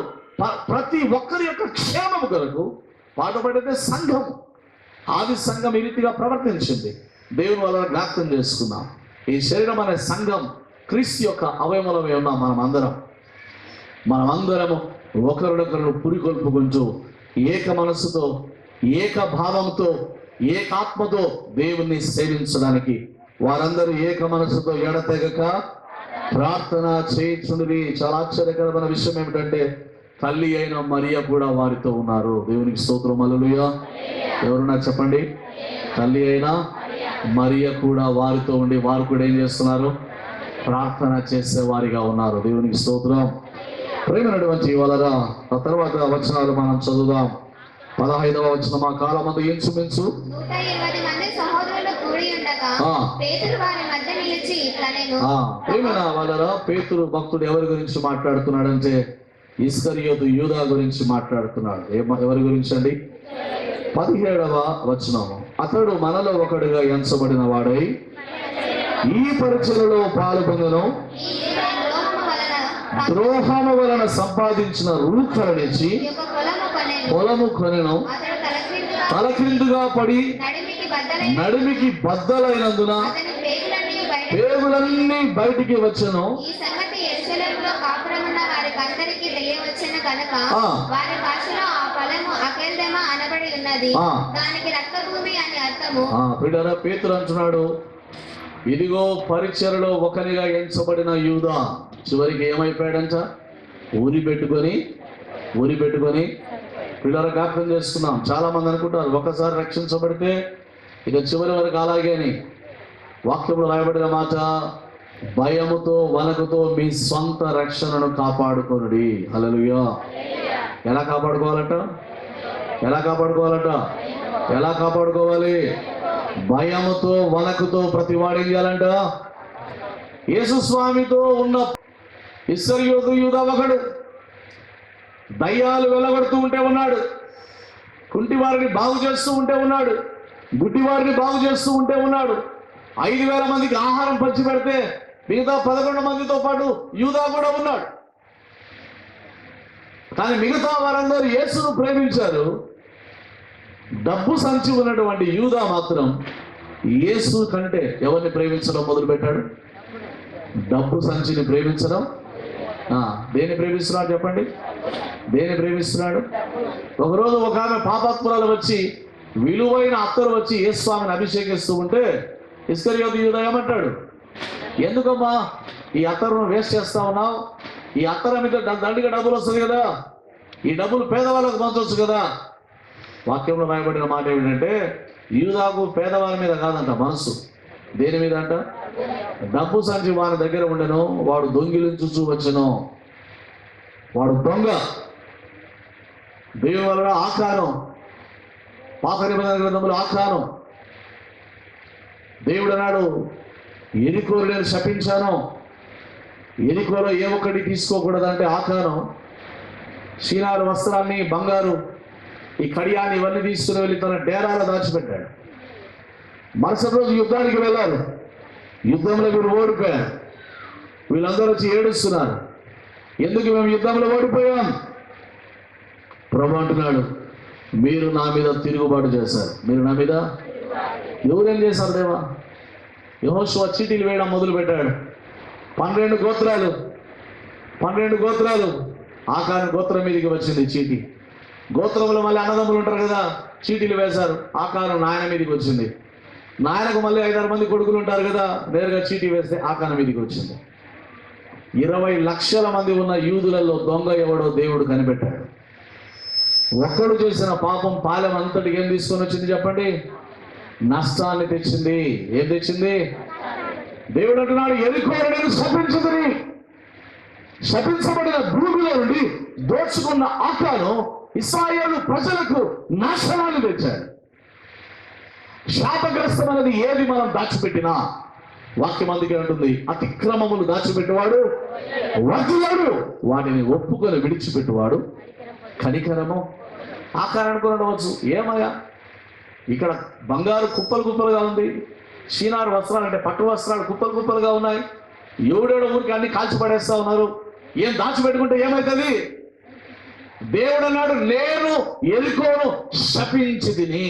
Speaker 1: ప్రతి ఒక్కరి యొక్క క్షేమము కొరకు పాటుపడితే సంఘము. ఆది సంఘం ఈ రీతిగా ప్రవర్తించింది. దేవుని వల్ల జ్ఞాపకం చేసుకున్నాం. ఈ శరీరం అనే సంఘం క్రీస్తు యొక్క అవయవమే ఉన్నాం. మనమందరము ఒకరినొకరు పురికొల్పుకుంటూ ఏక మనస్సుతో, ఏక భావంతో, ఏకాత్మతో దేవుణ్ణి సేవించడానికి వారందరూ ఏక మనస్సుతో ఎడతెగక ప్రార్థన చేయించుండి. చాలా ఆశ్చర్యకరమైన విషయం ఏమిటంటే, తల్లి అయిన మరియ కూడా వారితో ఉన్నారు. దేవునికి స్తోత్రం. హల్లెలూయా. ఎవరున్నా చెప్పండి. తల్లి అయిన మరియ కూడా వారితో ఉండి వారు కూడా ఏం చేస్తున్నారు? ప్రార్థన చేసే వారిగా ఉన్నారు. దేవునికి స్తోత్రం. ప్రేమైనటువంటి వాళ్ళరా, ఆ తర్వాత వచనాలు మనం చదువుదాం. 15వ వచనం. ఆ కాలమందు ఇంచుమించు
Speaker 2: 120 మంది సహోదరులు కూడి ఉండగా పేతురు వారి మధ్య నిలిచి ఇట్లా నేను.
Speaker 1: ప్రేమైన వాళ్ళరా, పేతురు భక్తుడు ఎవరి గురించి మాట్లాడుతున్నాడంటే ఇస్కరియోతు యూదా గురించి మాట్లాడుతున్నాడు. ఎవరి గురించి అండి? 17వ వచనం. అతడు మనలో ఒకడుగా ఎంచబడిన వాడై ఈ పరిచయలో పాల్గొనను, ద్రోహము వలన సంపాదించిన రూకలనిచ్చి పొలము కొనెను, తలక్రిందుగా పడి నడిమికి బద్దలైనందున పేగులన్నీ బయటికి వచ్చెను. పేతురు అంటున్నాడు, ఇదిగో పరిచయలో ఒకరిగా ఎంచబడిన యూదా చివరికి ఏమైపోయాడంట? ఊరి పెట్టుకొని పిల్లలు జ్ఞాపకం చేసుకున్నాం. చాలా మంది అనుకుంటారు ఒకసారి రక్షించబడితే ఇక చివరి వరకు అలాగే అని. వాక్యంలో రాయబడిన మాట, భయముతో వణకుతో మీ స్వంత రక్షణను కాపాడుకోనుడి. హల్లెలూయా. ఎలా కాపాడుకోవాలట? ఎలా కాపాడుకోవాలి? భయముతో వణకుతో ప్రతి వాడు ఏం చేయాలంట? యేసు స్వామితో ఉన్న ఇస్కరియోతు యూదా ఒకడు దయ్యాలు వెలగొడుతూ ఉంటే ఉన్నాడు, కుంటి వారిని బాగు చేస్తూ ఉంటే ఉన్నాడు, గుడ్డి వారిని బాగు చేస్తూ ఉంటే ఉన్నాడు. 5,000 మందికి ఆహారం పంచి పెడితే మిగతా 11 మందితో పాటు యూదా కూడా ఉన్నాడు. కానీ మిగతా వారందరూ యేసును ప్రేమించారు. డబ్బు సంచి ఉన్నటువంటి యూదా మాత్రం యేసు కంటే ఎవరిని ప్రేమించడం మొదలుపెట్టాడు? డబ్బు సంచిని ప్రేమించడం. దేన్ని ప్రేమిస్తున్నాడు చెప్పండి? దేన్ని ప్రేమిస్తున్నాడు? ఒకరోజు ఒక ఆమె పాపాత్మురాలు వచ్చి, విలువైన అత్తరు వచ్చి యేసు స్వామిని అభిషేకిస్తూ ఉంటే ఇస్కరియోతు యూదా ఏమంటాడు? ఎందుకమ్మా ఈ అత్తరును వేస్ట్ చేస్తా ఉన్నావు? ఈ అత్తర మీద దండిగా డబ్బులు వస్తుంది కదా, ఈ డబ్బులు పేదవాళ్ళకు పంచవచ్చు కదా. వాక్యంలో రాయబడిన మాట ఏమిటంటే, యూదాకు పేదవాళ్ళ మీద కాదంట మనసు. దేని మీద అంట? డబ్బు సంచి వారి దగ్గర ఉండెను, వాడు దొంగిలించుచూ వచ్చెను. వాడు దొంగ. దేవుని వలన ఆకారం, పాత నిబంధన గ్రంథంలో ఆకారం. దేవుడు అన్నాడు, ఎరికోరు నేను శపించాను, ఎరికోలో ఏ ఒక్కటి తీసుకోకూడదంటే ఆకారం షీనారు వస్త్రాన్ని, బంగారు, ఈ కడియాన్ని ఇవన్నీ తీసుకుని వెళ్ళి తన డేరాలో దాచిపెట్టాడు. మరుసటి రోజు యుద్ధానికి వెళ్ళారు. యుద్ధంలో వీరు ఓడిపోయారు. వీళ్ళందరూ వచ్చి ఏడుస్తున్నారు, ఎందుకు మేము యుద్ధంలో ఓడిపోయాం? ప్రభు అంటున్నాడు, మీరు నా మీద తిరుగుబాటు చేశారు. మీరు నా మీద ఎవరేం చేశారు దేవా? యెహోషువ చీటీలు వేయడం మొదలు పెట్టాడు. 12 గోత్రాలు ఆకారం గోత్రం మీదకి వచ్చింది చీటీ. గోత్రంలో మళ్ళీ అన్నదమ్ములు ఉంటారు కదా, చీటీలు వేశారు. ఆకారం నాయన మీదకి వచ్చింది. నాయనకు మళ్ళీ 5-6 మంది కొడుకులు ఉంటారు కదా, నేరుగా చీటీ వేస్తే ఆకారం మీదకి వచ్చింది. 20 లక్షల మంది ఉన్న యూదులలో దొంగ ఎవడో దేవుడు కనిపెట్టాడు. ఒక్కడు చేసిన పాపం పాలెం అంతటికి ఏం తీసుకొని వచ్చింది చెప్పండి? నష్టాన్ని తెచ్చింది. ఏం తెచ్చింది? దేవుడు అంటున్నాడు, ఎరికోను నేను శపించుదని. శపించబడిన భూమిలో నుండి దోచుకున్న ఆకాను ఇశ్రాయేలు ప్రజలకు నాశనాన్ని తెచ్చాడు. శాపగ్రస్తం అనేది ఏది మనం దాచిపెట్టినా వాక్యం అందుకే ఉంటుంది, అతిక్రమములు దాచిపెట్టేవాడు వర్ధిల్లుడు, వాటిని ఒప్పుకొని విడిచిపెట్టువాడు కనికరము. ఆకారానికి ఉండవచ్చు. ఏమయ్యా ఇక్కడ బంగారు కుప్పలు కుప్పలుగా ఉంది, షీనారు వస్త్రాలు అంటే పట్టు వస్త్రాలు కుప్పలు కుప్పలుగా ఉన్నాయి, ఎవడెవడో ఊరికి అన్ని కాల్చి పడేస్తా ఉన్నారు, ఏం దాచిపెట్టుకుంటే ఏమవుతుంది? దేవుడు అన్నాడు, నేను ఎరుకోను శపించి తిని.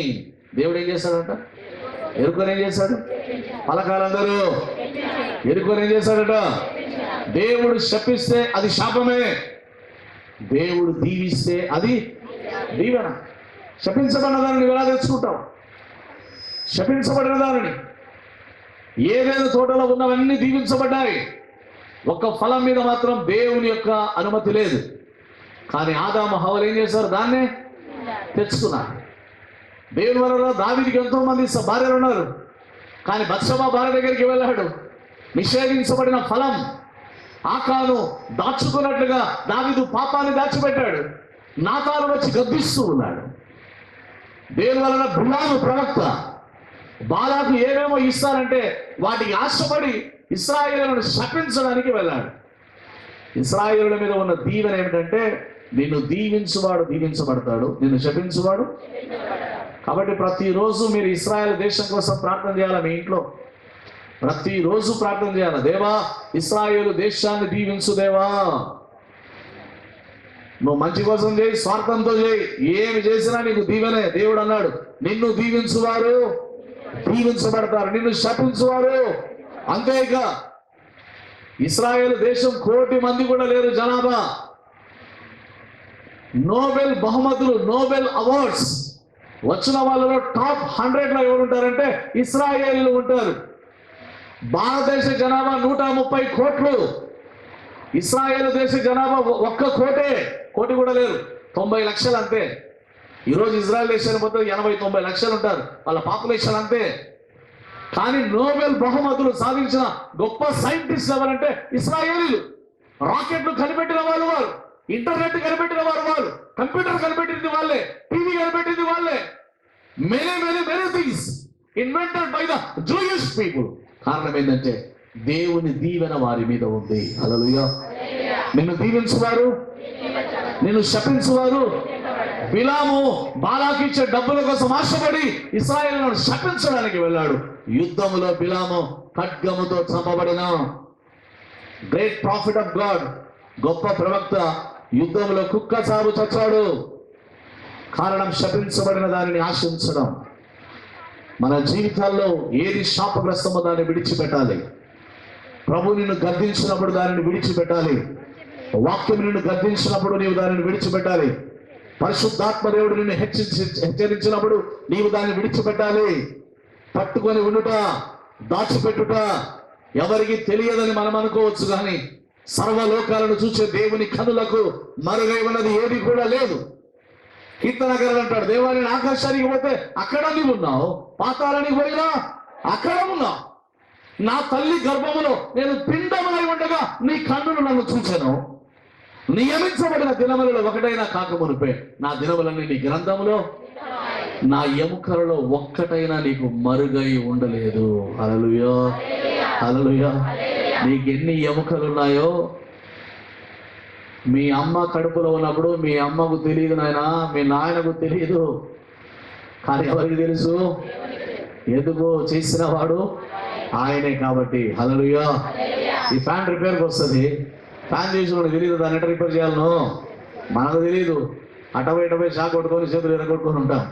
Speaker 1: దేవుడు ఏం చేశాడంట? ఎరుకోని ఏం చేశాడు? పలకాలందరూ ఎరుకోని ఏం చేశాడట? దేవుడు శపిస్తే అది శాపమే, దేవుడు దీవిస్తే అది దీవెన. శపించబడిన దానిని ఎలా తెచ్చుకుంటావు? శపించబడిన దానిని, ఏదైనా తోటలో ఉన్నవన్నీ దీవించబడ్డాయి, ఒక్క ఫలం మీద మాత్రం దేవుని యొక్క అనుమతి లేదు. కానీ ఆదాము హవ్వలు ఏం చేశారు? దాన్నే తెచ్చుకున్నారు. దేవుని వల్ల దావీదుకి ఎంతో మంది భార్యలు ఉన్నారు, కానీ బత్షెబ భార్య దగ్గరికి వెళ్ళాడు. నిషేధించబడిన ఫలం ఆకాను దాచుకున్నట్లుగా దావీదు పాపాన్ని దాచిపెట్టాడు. నాతాను వచ్చి గద్దిస్తూ ఉన్నాడు. దేవుని వలన బిలాము ప్రవక్త బాలాకు ఏమేమో ఇస్తారంటే వాటికి ఆశపడి ఇశ్రాయేలును శపించడానికి వెళ్ళాడు. ఇశ్రాయేలుల మీద ఉన్న దీవెన ఏమిటంటే, నిన్ను దీవించువాడు దీవించబడతాడు, నిన్ను శపించువాడు. కాబట్టి ప్రతిరోజు మీరు ఇశ్రాయేల్ దేశం కోసం ప్రార్థన చేయాలి. మీ ఇంట్లో ప్రతిరోజు ప్రార్థన చేయాలి, దేవా ఇశ్రాయేలు దేశాన్ని దీవించు దేవా. నువ్వు మంచి కోసం చేయి, స్వార్థంతో చేయి, ఏమి చేసినా నీకు దీవెనే. దేవుడు అన్నాడు, నిన్ను దీవించువారు దీవించబడతారు, నిన్ను శపించువారు అంతేక. ఇశ్రాయేల్ దేశం 1 కోటి మంది కూడా లేరు జనాభా. నోబెల్ బహుమతులు, నోబెల్ అవార్డ్స్ వచ్చిన వాళ్ళలో టాప్ 100లో ఎవరు ఉంటారంటే ఇశ్రాయేలీలు ఉంటారు. భారతదేశ జనాభా 130 కోట్లు, ఇశ్రాయేల్ దేశ జనాభా 1 కోటి కూడా లేరు, 90 లక్షలు అంతే. ఈరోజు ఇజ్రాయెల్ దేశాన్ని మొత్తం 80-90 లక్షలు ఉంటారు, వాళ్ళ పాపులేషన్ అంతే. కానీ నోబెల్ బహుమతులు సాధించిన గొప్ప సైంటిస్ట్ ఎవరంటే ఇశ్రాయేలీలు. రాకెట్లు కనిపెట్టిన వాళ్ళు, ఇంటర్నెట్ కనిపెట్టిన వాళ్ళు, కంప్యూటర్ కనిపెట్టింది వాళ్ళే, టీవీ కనిపెట్టింది వాళ్ళే. Many things invented by the Jewish people. కారణం ఏంటంటే దేవుని దీవెన వారి మీద ఉంది. హల్లెలూయా. నిన్ను దీవించువారు నిన్ను శపించువారు. బిలాము బాలాకు ఇచ్చే డబ్బుల కోసం ఆశపడి ఇశ్రాయేలును శపించడానికి వెళ్ళాడు. యుద్ధములో బిలాము ఖడ్గముతో చంపబడిన గ్రేట్ ప్రాఫిట్ ఆఫ్ గాడ్, గొప్ప ప్రవక్త, యుద్ధంలో కుక్క చావు చచ్చాడు. కారణం శపించబడిన దానిని ఆశించడం. మన జీవితాల్లో ఏది శాపగ్రస్తమో దాన్ని విడిచిపెట్టాలి. ప్రభు నిన్ను గద్దించినప్పుడు దానిని విడిచిపెట్టాలి. వాక్యం నిన్ను గద్దించినప్పుడు నీవు దానిని విడిచిపెట్టాలి. పరిశుద్ధాత్మ దేవుడు నిన్ను హెచ్చరించినప్పుడు నీవు దాన్ని విడిచిపెట్టాలి. పట్టుకొని ఉండుట, దాచిపెట్టుట ఎవరికి తెలియదని మనం అనుకోవచ్చు, కానీ సర్వలోకాలను చూసే దేవుని కనులకు మరుగై ఉన్నది ఏది కూడా లేదు. కీర్తనకారుడు అంటాడు, దేవా నేను ఆకాశానికి పోతే అక్కడ నీవు ఉన్నావు, పాతాళానికి పోయినా అక్కడ ఉన్నావు, నా తల్లి గర్భములో నేను పిండమై ఉండగా నీ కన్నులు నన్ను చూశాను. నియమించబడిన దినములలో ఒకటైనా కాకమునుపే నా దినములన్నీ నీ గ్రంథములో, నా ఎముకలలో ఒక్కటైనా నీకు మరుగై ఉండలేదు. హల్లెలూయా, హల్లెలూయా. నీకు ఎన్ని ఎముకలు ఉన్నాయో మీ అమ్మ కడుపులో ఉన్నప్పుడు మీ అమ్మకు తెలియదు నాయన, మీ నాయనకు తెలియదు, కానీ ఎవరికి తెలుసు? ఎందుకు చేసిన వాడు ఆయనే కాబట్టి. హల్లెలూయా. ఈ ఫ్యాన్ రిపేర్కి వస్తుంది, ఫ్యాన్ చేసి మనకు తెలియదు దాన్ని ఎట్లా రిపేర్ చేయాలనో మనకు తెలియదు. అటపోయి షాక్ కొట్టుకొని చేతులు ఎరగొట్టుకొని ఉంటాం,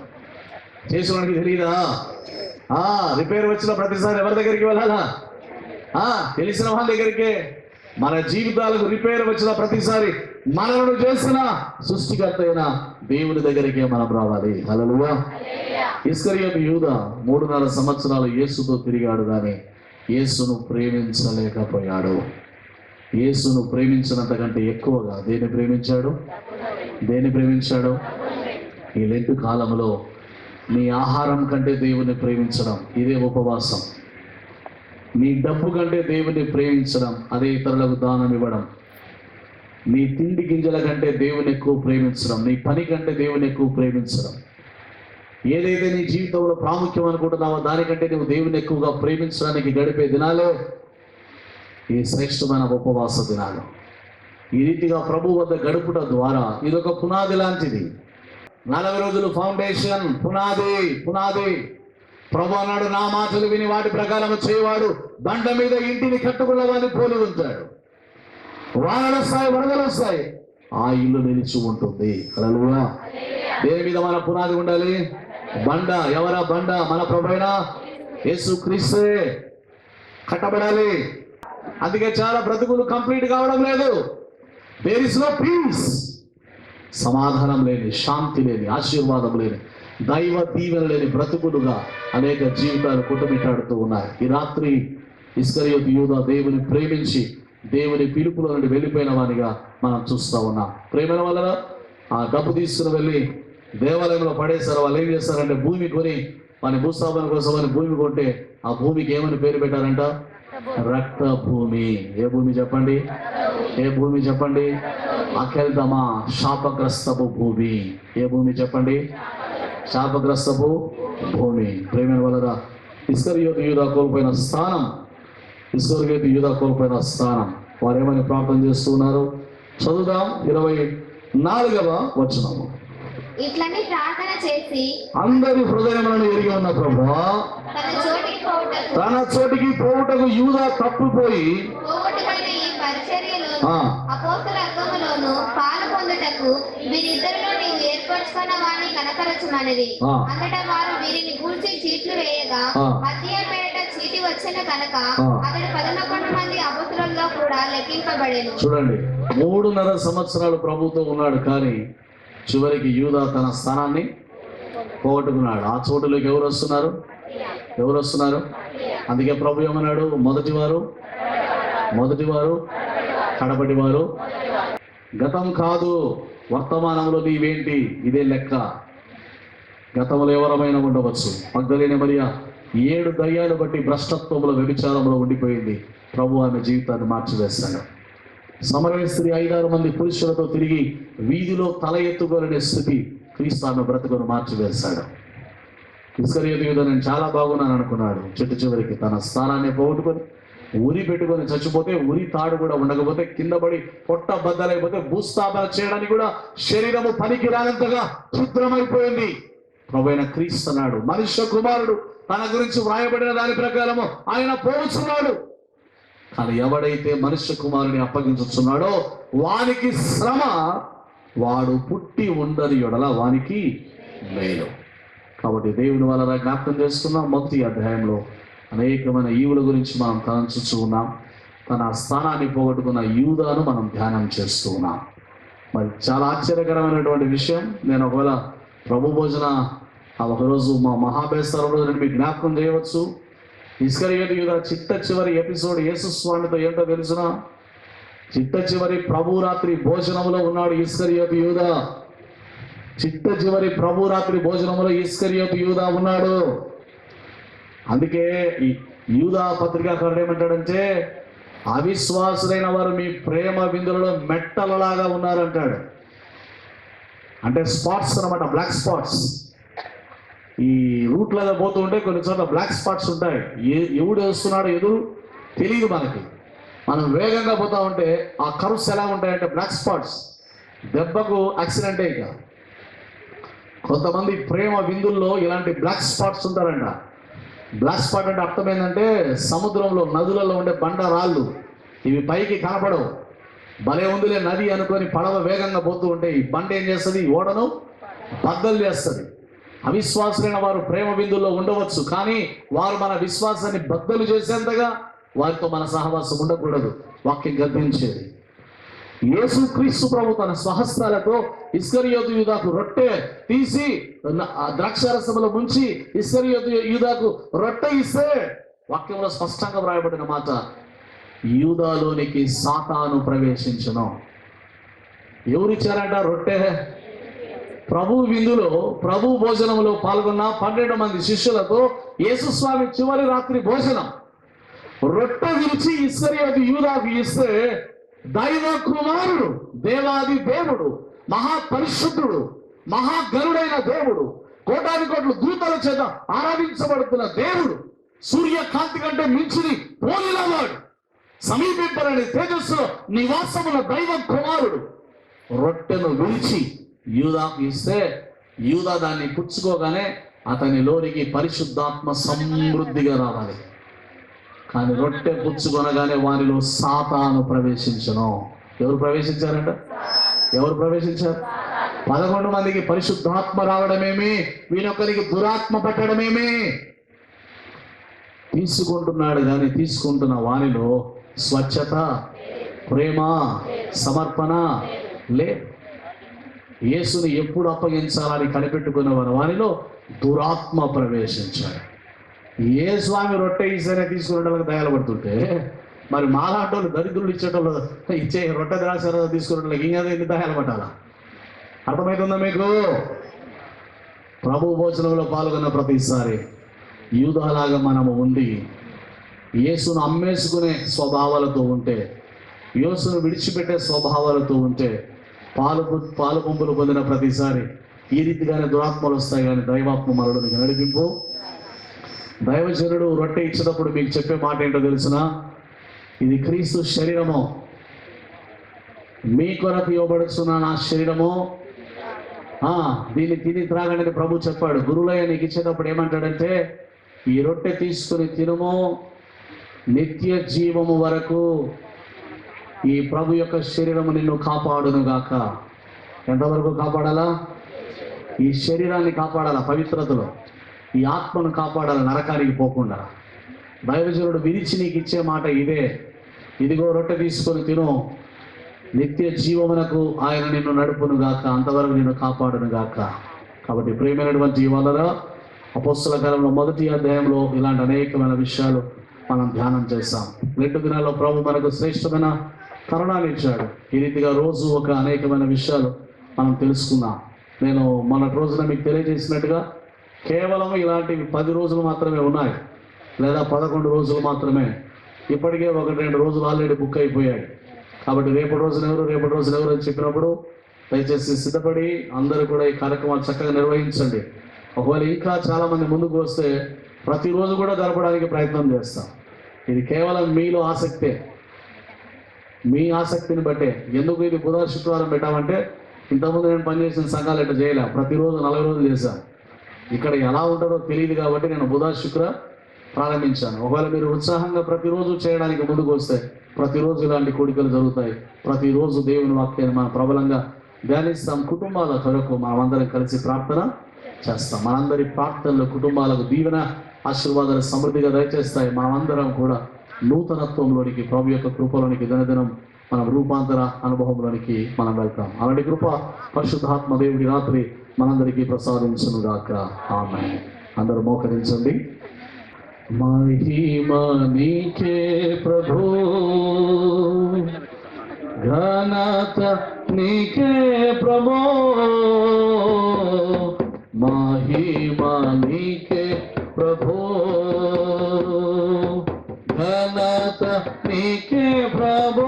Speaker 1: చేసిన వాడికి తెలియదా? రిపేర్ వచ్చిన ప్రతిసారి ఎవరి దగ్గరికి వెళ్ళాలా? తెలిసిన వాళ్ళ దగ్గరికే. మన జీవితాలకు రిపేర్ వచ్చిన ప్రతిసారి మనలను చేసిన సృష్టికర్త అయిన దేవుని దగ్గరికే మనం రావాలి. హల్లెలూయా. ఇస్కరియోతు యూదా 3.5 సంవత్సరాలు యేసుతో తిరిగాడు, కానీ యేసును ప్రేమించలేకపోయాడు. యేసును ప్రేమించినంతకంటే ఎక్కువగా దేన్ని ప్రేమించాడు? ఈ లెంటు కాలంలో నీ ఆహారం కంటే దేవుని ప్రేమించడం, ఇదే ఉపవాసం. నీ డబ్బు కంటే దేవుని ప్రేమించడం, అదే ఇతరులకు దానం ఇవ్వడం. నీ తిండి గింజల కంటే దేవుని ఎక్కువ ప్రేమించడం, నీ పని కంటే దేవుని ఎక్కువ ప్రేమించడం. ఏదైతే నీ జీవితంలో ప్రాముఖ్యం అనుకుంటున్నావో దానికంటే నువ్వు దేవుని ఎక్కువగా ప్రేమించడానికి గడిపే దినాలే ఈ శ్రేష్టమైన ఉపవాస దినాలు. ఈ రీతిగా ప్రభు వద్ద గడుపుట ద్వారా ఇదొక పునాది లాంటిది. 40 రోజులు ఫౌండేషన్, పునాది. ప్రభు అన్నాడు, నా మాటలు విని వాటి ప్రకారం చేయవాడు బండ మీద ఇంటిని కట్టుకున్న వాడిని పోలి ఉంటాడు. వానలు వస్తాయి, వరదలు వస్తాయి, ఆ ఇల్లు నిలిచి ఉంటుంది. హల్లెలూయా. దేని మీద మన పునాది ఉండాలి? బండ. ఎవరా బండ? మన ప్రభువైన యేసుక్రీస్తే కట్టబడాలి. అందుకే చాలా బ్రతుకులు కంప్లీట్ కావడం లేదు. There is no peace. సమాధానం లేని, శాంతి లేని, ఆశీర్వాదం లేని, దైవ దీవెన లేని బ్రతుకులుగా అనేక జీవితాలు కుటుంబిటాడుతూ ఉన్నాయి. ఈ రాత్రి ఇస్కరియోతు యూదా దేవుని ప్రేమించి దేవుని పిలుపులో నుండి వెళ్ళిపోయిన వానిగా మనం చూస్తూ ఉన్నాం. ప్రేమ వల్ల ఆ డబ్బు తీసుకుని వెళ్ళి దేవాలయంలో పడేశారు. వాళ్ళు ఏం చేస్తారంటే భూమి కొని వాని భూస్థాపన కోసం అని భూమి కొంటే ఆ భూమికి ఏమని పేరు పెట్టారంట? రక్త భూమి. ఏ భూమి చెప్పండి? అకెల్దమా, శాపగ్రస్తపు భూమి. ఏ భూమి చెప్పండి? శాపగ్రస్తపు భూమి. ప్రేమ వలన ఇస్కరియోతు యూదా కోల్పోయిన స్థానం వారు ఏమని ప్రార్థన చేస్తున్నారు? చదువుదాం. 24వ వచనము.
Speaker 2: ఇట్లని ప్రార్థన చేసి
Speaker 1: అందరి హృదయములను ఎరిగి ఉన్న ప్రభువా, తన చోటికి పోవుటకు యూదా తప్పిపోయి
Speaker 2: పోగొట్టుకున్న ఈ పరిచర్యలోను అపోస్తల వర్గములోను పాలు పొందుటకు వీరిద్దరిలో నీవు ఏర్పరచుకున్న వారిని కనపరచుమనిది. అంతటా వారు వీరిని గూర్చి చీట్లు వేయగా మధ్య పేరిట చీటి వచ్చిన కనుక అతడు 11 మంది అపోస్తలుల్లో కూడా లెక్కింపబడెను.
Speaker 1: చూడండి, 3.5 సంవత్సరాలు ప్రభుతో ఉన్నాడు, కానీ చివరికి యూదా తన స్థానాన్ని పోగొట్టుకున్నాడు. ఆ చోటులోకి ఎవరు వస్తున్నారు? అందుకే ప్రభు ఏమన్నాడు? మొదటివారు కడపటివారు. గతం కాదు, వర్తమానంలో నీవేంటి, ఇదే లెక్క. గతంలో ఎవరమైనా ఉండవచ్చు. మగ్దలేని మరియా 7 దయ్యాలు బట్టి భ్రష్టత్వంలో, వ్యభిచారంలో ఉండిపోయింది. ప్రభు ఆమె జీవితాన్ని మార్చివేస్తాడు. సమరయ స్త్రీ 5-6 మంది పురుషులతో తిరిగి వీధిలో తల ఎత్తుకోలేని స్థితి క్రీస్తు ఆమె బ్రతుకును మార్చివేస్తాడు. ఇస్కరియోతు యూదా నేను చాలా బాగున్నాను అనుకున్నాడు. చివరికి తన స్థానాన్ని పోగొట్టుకొని ఉరి పెట్టుకొని చచ్చిపోతే, ఉరి తాడు కూడా ఉండకపోతే, కింద పడి పొట్ట బద్దలైపోతే, భూస్థాపన చేయడానికి కూడా శరీరము పనికి రానంతగా క్షుద్రమైపోయింది. ప్రభువైన క్రీస్తు అన్నాడు, మనుష్య కుమారుడు తన గురించి వ్రాయబడిన దాని ప్రకారము ఆయన పోవచ్చున్నాడు. కానీ ఎవడైతే మనుష్య కుమారుని అప్పగించుచున్నాడో వానికి శ్రమ, వాడు పుట్టి ఉండని యెడల వానికి మేలు. కాబట్టి దేవుని వలన జ్ఞాపకం చేసుకున్నాం. మొదటి అధ్యాయంలో అనేకమైన ఈవుల గురించి మనం తలంచుతూ ఉన్నాం. తన స్థానాన్ని పోగొట్టుకున్న యూదాను మనం ధ్యానం చేస్తూ ఉన్నాం. మరి చాలా ఆశ్చర్యకరమైనటువంటి విషయం, నేను ఒకవేళ ప్రభు భోజన ఒకరోజు మా మహాబేస్తరం రోజు నేను మీకు జ్ఞాపకం చేయవచ్చు. ఇస్కరియోతు యూదా చిట్ట చివరి ఎపిసోడ్ యేసు స్వామితో ఏంటో తెలుసునా? చిట్ట చివరి ప్రభు రాత్రి భోజనంలో ఉన్నాడు ఇస్కరియోతు యూదా. చిట్ట చివరి ప్రభు రాత్రి భోజనంలో ఇస్కరియోతు యూదా ఉన్నాడు. అందుకే ఈ యూదా పత్రికాకారుడు ఏమంటాడంటే, అవిశ్వాసులైన వారు మీ ప్రేమ విందులలో మెట్టలలాగా ఉన్నారంటాడు. అంటే స్పాట్స్ అన్నమాట, బ్లాక్ స్పాట్స్. ఈ రూట్లలో పోతూ ఉంటే కొన్ని చోట్ల బ్లాక్ స్పాట్స్ ఉంటాయి. ఎవడు వస్తున్నాడో ఎదురు తెలియదు మనకి. మనం వేగంగా పోతా ఉంటే ఆ కర్వ్స్ ఎలా ఉంటాయంటే బ్లాక్ స్పాట్స్, దెబ్బకు యాక్సిడెంటే. ఇక కొంతమంది ప్రేమ విందుల్లో ఇలాంటి బ్లాక్ స్పాట్స్ ఉంటారంట. బ్లాక్ స్పాట్ అంటే అర్థం ఏంటంటే సముద్రంలో నదులలో ఉండే బండ రాళ్ళు, ఇవి పైకి కనపడవు. భలే ఉందిలే నది అనుకొని పడవ వేగంగా పోతూ ఉంటే ఈ బండ ఏం చేస్తుంది, ఓడను బద్దలు చేస్తుంది. అవిశ్వాసులైన వారు ప్రేమ బిందుల్లో ఉండవచ్చు, కానీ వారు మన విశ్వాసాన్ని బద్దలు చేసేంతగా వారితో మన సహవాసం ఉండకూడదు. వాక్యం గద్దించేది. యేసుక్రీస్తు ప్రభు తన స్వహస్తాలతో ఇస్కరియోతు యూదాకు రొట్టె తీసి ద్రాక్షారసములో ముంచి ఇస్కరియోతు యూదాకు రొట్టె ఇస్తే వాక్యంలో స్పష్టంగా వ్రాయబడిన మాట, యూదాలోనికి సాతాను ప్రవేశించును. ఎవరిచ్చారంట రొట్టె? ప్రభు విందులో, ప్రభు భోజనంలో పాల్గొన్న 12 మంది శిష్యులతో యేసుస్వామి చివరి రాత్రి భోజనం రొట్టె విరిచి ఇస్కరియోతు యూదాకు ఇస్తే, దైవ కుమారుడు, దేవాది దేవుడు, మహాపరిశుద్ధుడు, మహాగరుడైన దేవుడు, కోటాది కోట్ల దూతల చేత ఆరాధించబడుతున్న దేవుడు, సూర్యకాంతి కంటే మించిని పోలినవాడు, సమీపింపలేని తేజస్సు నివాసముల దైవ కుమారుడు రొట్టెను విరిచి యూదాకు ఇస్తే, యూదా దాన్ని పుచ్చుకోగానే అతనిలోనికి పరిశుద్ధాత్మ సమృద్ధిగా రావాలి. కానీ రొట్టె పుచ్చుకొనగానే వారిలో సాతాను ప్రవేశించను. ఎవరు ప్రవేశించారంట? ఎవరు ప్రవేశించారు? 11 మందికి పరిశుద్ధాత్మ రావడమేమి, వీనొకరికి దురాత్మ పట్టడమేమి. తీసుకుంటున్నాడు కానీ తీసుకుంటున్న వారిలో స్వచ్ఛత, ప్రేమ, సమర్పణ లే. యేసుని ఎప్పుడు అప్పగించాలని కనిపెట్టుకున్న వారిలో దురాత్మ ప్రవేశించాడు. ఏ స్వామి రొట్టె ఇస్తేనే తీసుకునే వాళ్ళకి దయాలపడుతుంటే, మరి మాలాంటోళ్ళు దరిద్రులు ఇచ్చేటోళ్ళు ఇచ్చే రొట్టె ద్రాక్ష తీసుకునే వాళ్ళకి ఇంకా ఎన్ని దయాలు పట్టాలా? అర్థమవుతుందా మీకు? ప్రభు భోజనంలో పాల్గొన్న ప్రతిసారి యూదాలాగా మనము ఉండి యేసును అమ్మేసుకునే స్వభావాలతో ఉంటే, యేసును విడిచిపెట్టే స్వభావాలతో ఉంటే, పాలు పంపులు పొందిన ప్రతిసారి ఈ రీతిగానే దురాత్మలు వస్తాయి. కానీ దైవాత్మ మనలోనికి నడిపింపు. దైవజనుడు రొట్టె ఇచ్చినప్పుడు మీకు చెప్పే మాట ఏంటో తెలుసునా? ఇది క్రీస్తు శరీరము, మీ కొరకు ఇవ్వబడుతున్న నా శరీరము, దీన్ని తిని త్రాగండి ప్రభు చెప్పాడు. గురులయ్య నీకు ఇచ్చేటప్పుడు ఏమంటాడంటే, ఈ రొట్టె తీసుకుని తినుము, నిత్య జీవము వరకు ఈ ప్రభు యొక్క శరీరము నిన్ను కాపాడును గాక. ఎంతవరకు కాపాడాలా? ఈ శరీరాన్ని కాపాడాలా పవిత్రతలో, ఈ ఆత్మను కాపాడాలి నరకానికి పోకుండా. దైవజనుడు విరిచి నీకు ఇచ్చే మాట ఇదే, ఇదిగో రొట్టె తీసుకొని తిను, నిత్య జీవమునకు ఆయన నిన్ను నడుపును గాక, అంతవరకు నిన్ను కాపాడును గాక. కాబట్టి ప్రియమైనటువంటి వాళ్ళలో అపోస్తల కాలంలో 1వ అధ్యాయంలో ఇలాంటి అనేకమైన విషయాలు మనం ధ్యానం చేస్తాం. 2 దినాల్లో ప్రభు మనకు శ్రేష్టమైన కరుణాన్ని ఇచ్చాడు. ఈ రీతిగా రోజు ఒక అనేకమైన విషయాలు మనం తెలుసుకున్నాం. నేను మొన్నటి రోజున మీకు తెలియజేసినట్టుగా కేవలం ఇలాంటివి 10 రోజులు మాత్రమే ఉన్నాయి, లేదా 11 రోజులు మాత్రమే. ఇప్పటికే 1-2 రోజులు ఆల్రెడీ బుక్ అయిపోయాయి. కాబట్టి రేపటి రోజున ఎవరు అని చెప్పినప్పుడు దయచేసి సిద్ధపడి అందరూ కూడా ఈ కార్యక్రమాలు చక్కగా నిర్వహించండి. ఒకవేళ ఇంకా చాలామంది ముందుకు వస్తే ప్రతిరోజు కూడా జరపడానికి ప్రయత్నం చేస్తాం. ఇది కేవలం మీలో ఆసక్తే, మీ ఆసక్తిని బట్టే. ఎందుకు ఇది బుధవారం శుక్రవారం పెట్టామంటే, ఇంతకుముందు నేను పనిచేసిన సంఘాలు ఎట్లా చేయలే, ప్రతిరోజు 40 రోజులు చేశాను. ఇక్కడ ఎలా ఉంటుందో తెలియదు కాబట్టి నేను బుధవారం శుక్రవారం ప్రారంభించాను. ఒకవేళ మీరు ఉత్సాహంగా ప్రతిరోజు చేయడానికి ముందుకు వస్తే ప్రతిరోజు ఇలాంటి కోడికలు జరుగుతాయి. ప్రతిరోజు దేవుని వాక్యాన్ని మనం ప్రబలంగా ధ్యానిస్తాం. కుటుంబాల కొరకు మనమందరం కలిసి ప్రార్థన చేస్తాం. మనందరి ప్రార్థనలు కుటుంబాలకు దీవెన, ఆశీర్వాదాలు సమృద్ధిగా దయచేస్తాయి. మనమందరం కూడా నూతనత్వంలోనికి, ప్రభు యొక్క కృపలోనికి దినదినం మనం రూపాంతర అనుభవంలోనికి మనం వెళ్తాం. అలాంటి కృప పరిశుద్ధాత్మ దేవుడి రాత్రి మనందరికీ ప్రసాదించును గాక. ఆమేన్. అందరూ మోకరించండి. మహిమ నీకే ప్రభు, ఘనత నీకే ప్రభు, మహిమ నీకే ప్రభు, ఘనత నీకే ప్రభు,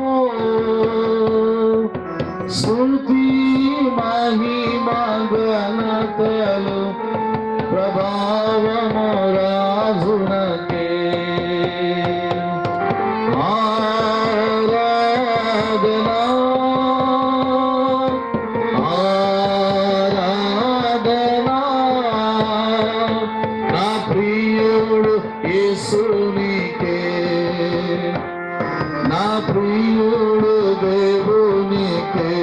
Speaker 1: స్తుతి మహిమ ఘనతలు ప్రభావము రాజునకే. ఆరాధన నీకే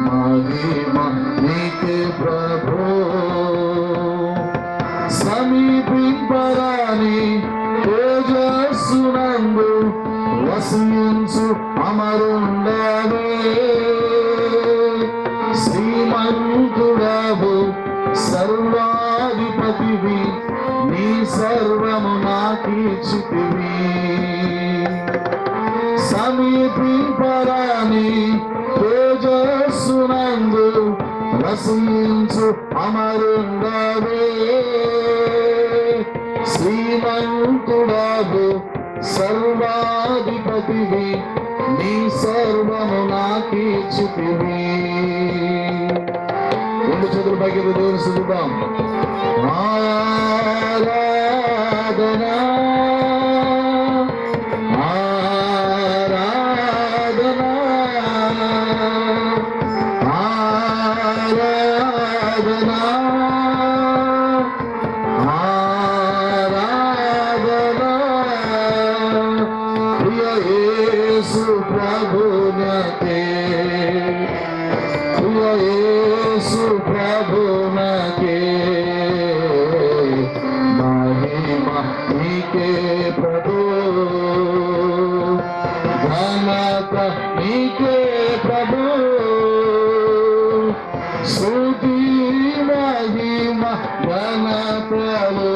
Speaker 1: మహిమ నీకే ప్రభు సమీపింపరాని తేజస్సునందు వసించు అమరుండవే శ్రీమంతుడవు సర్వాధిపతివి నీ సర్వము నాకిచ్చితివి సమీపింపరాని తేజస్సునందు వసించు అమరుండవే శ్రీమంతుడవు సర్వాధిపతివి నీ సర్వము నాకిచ్చితివి. రెండు చేతులు పైకి దేవుని స్తుతిద్దాం. ఆరాధనా ఆరాధనా ఆరాధనా ఆరాధనా ప్రియ యేసు ప్రభునకే ప్రియ యేసు ప్రభునకే మహిమ నీకే ప్రభు ఘనత నీకే ప్రభు స్తుతి మహిమ ఘనతలు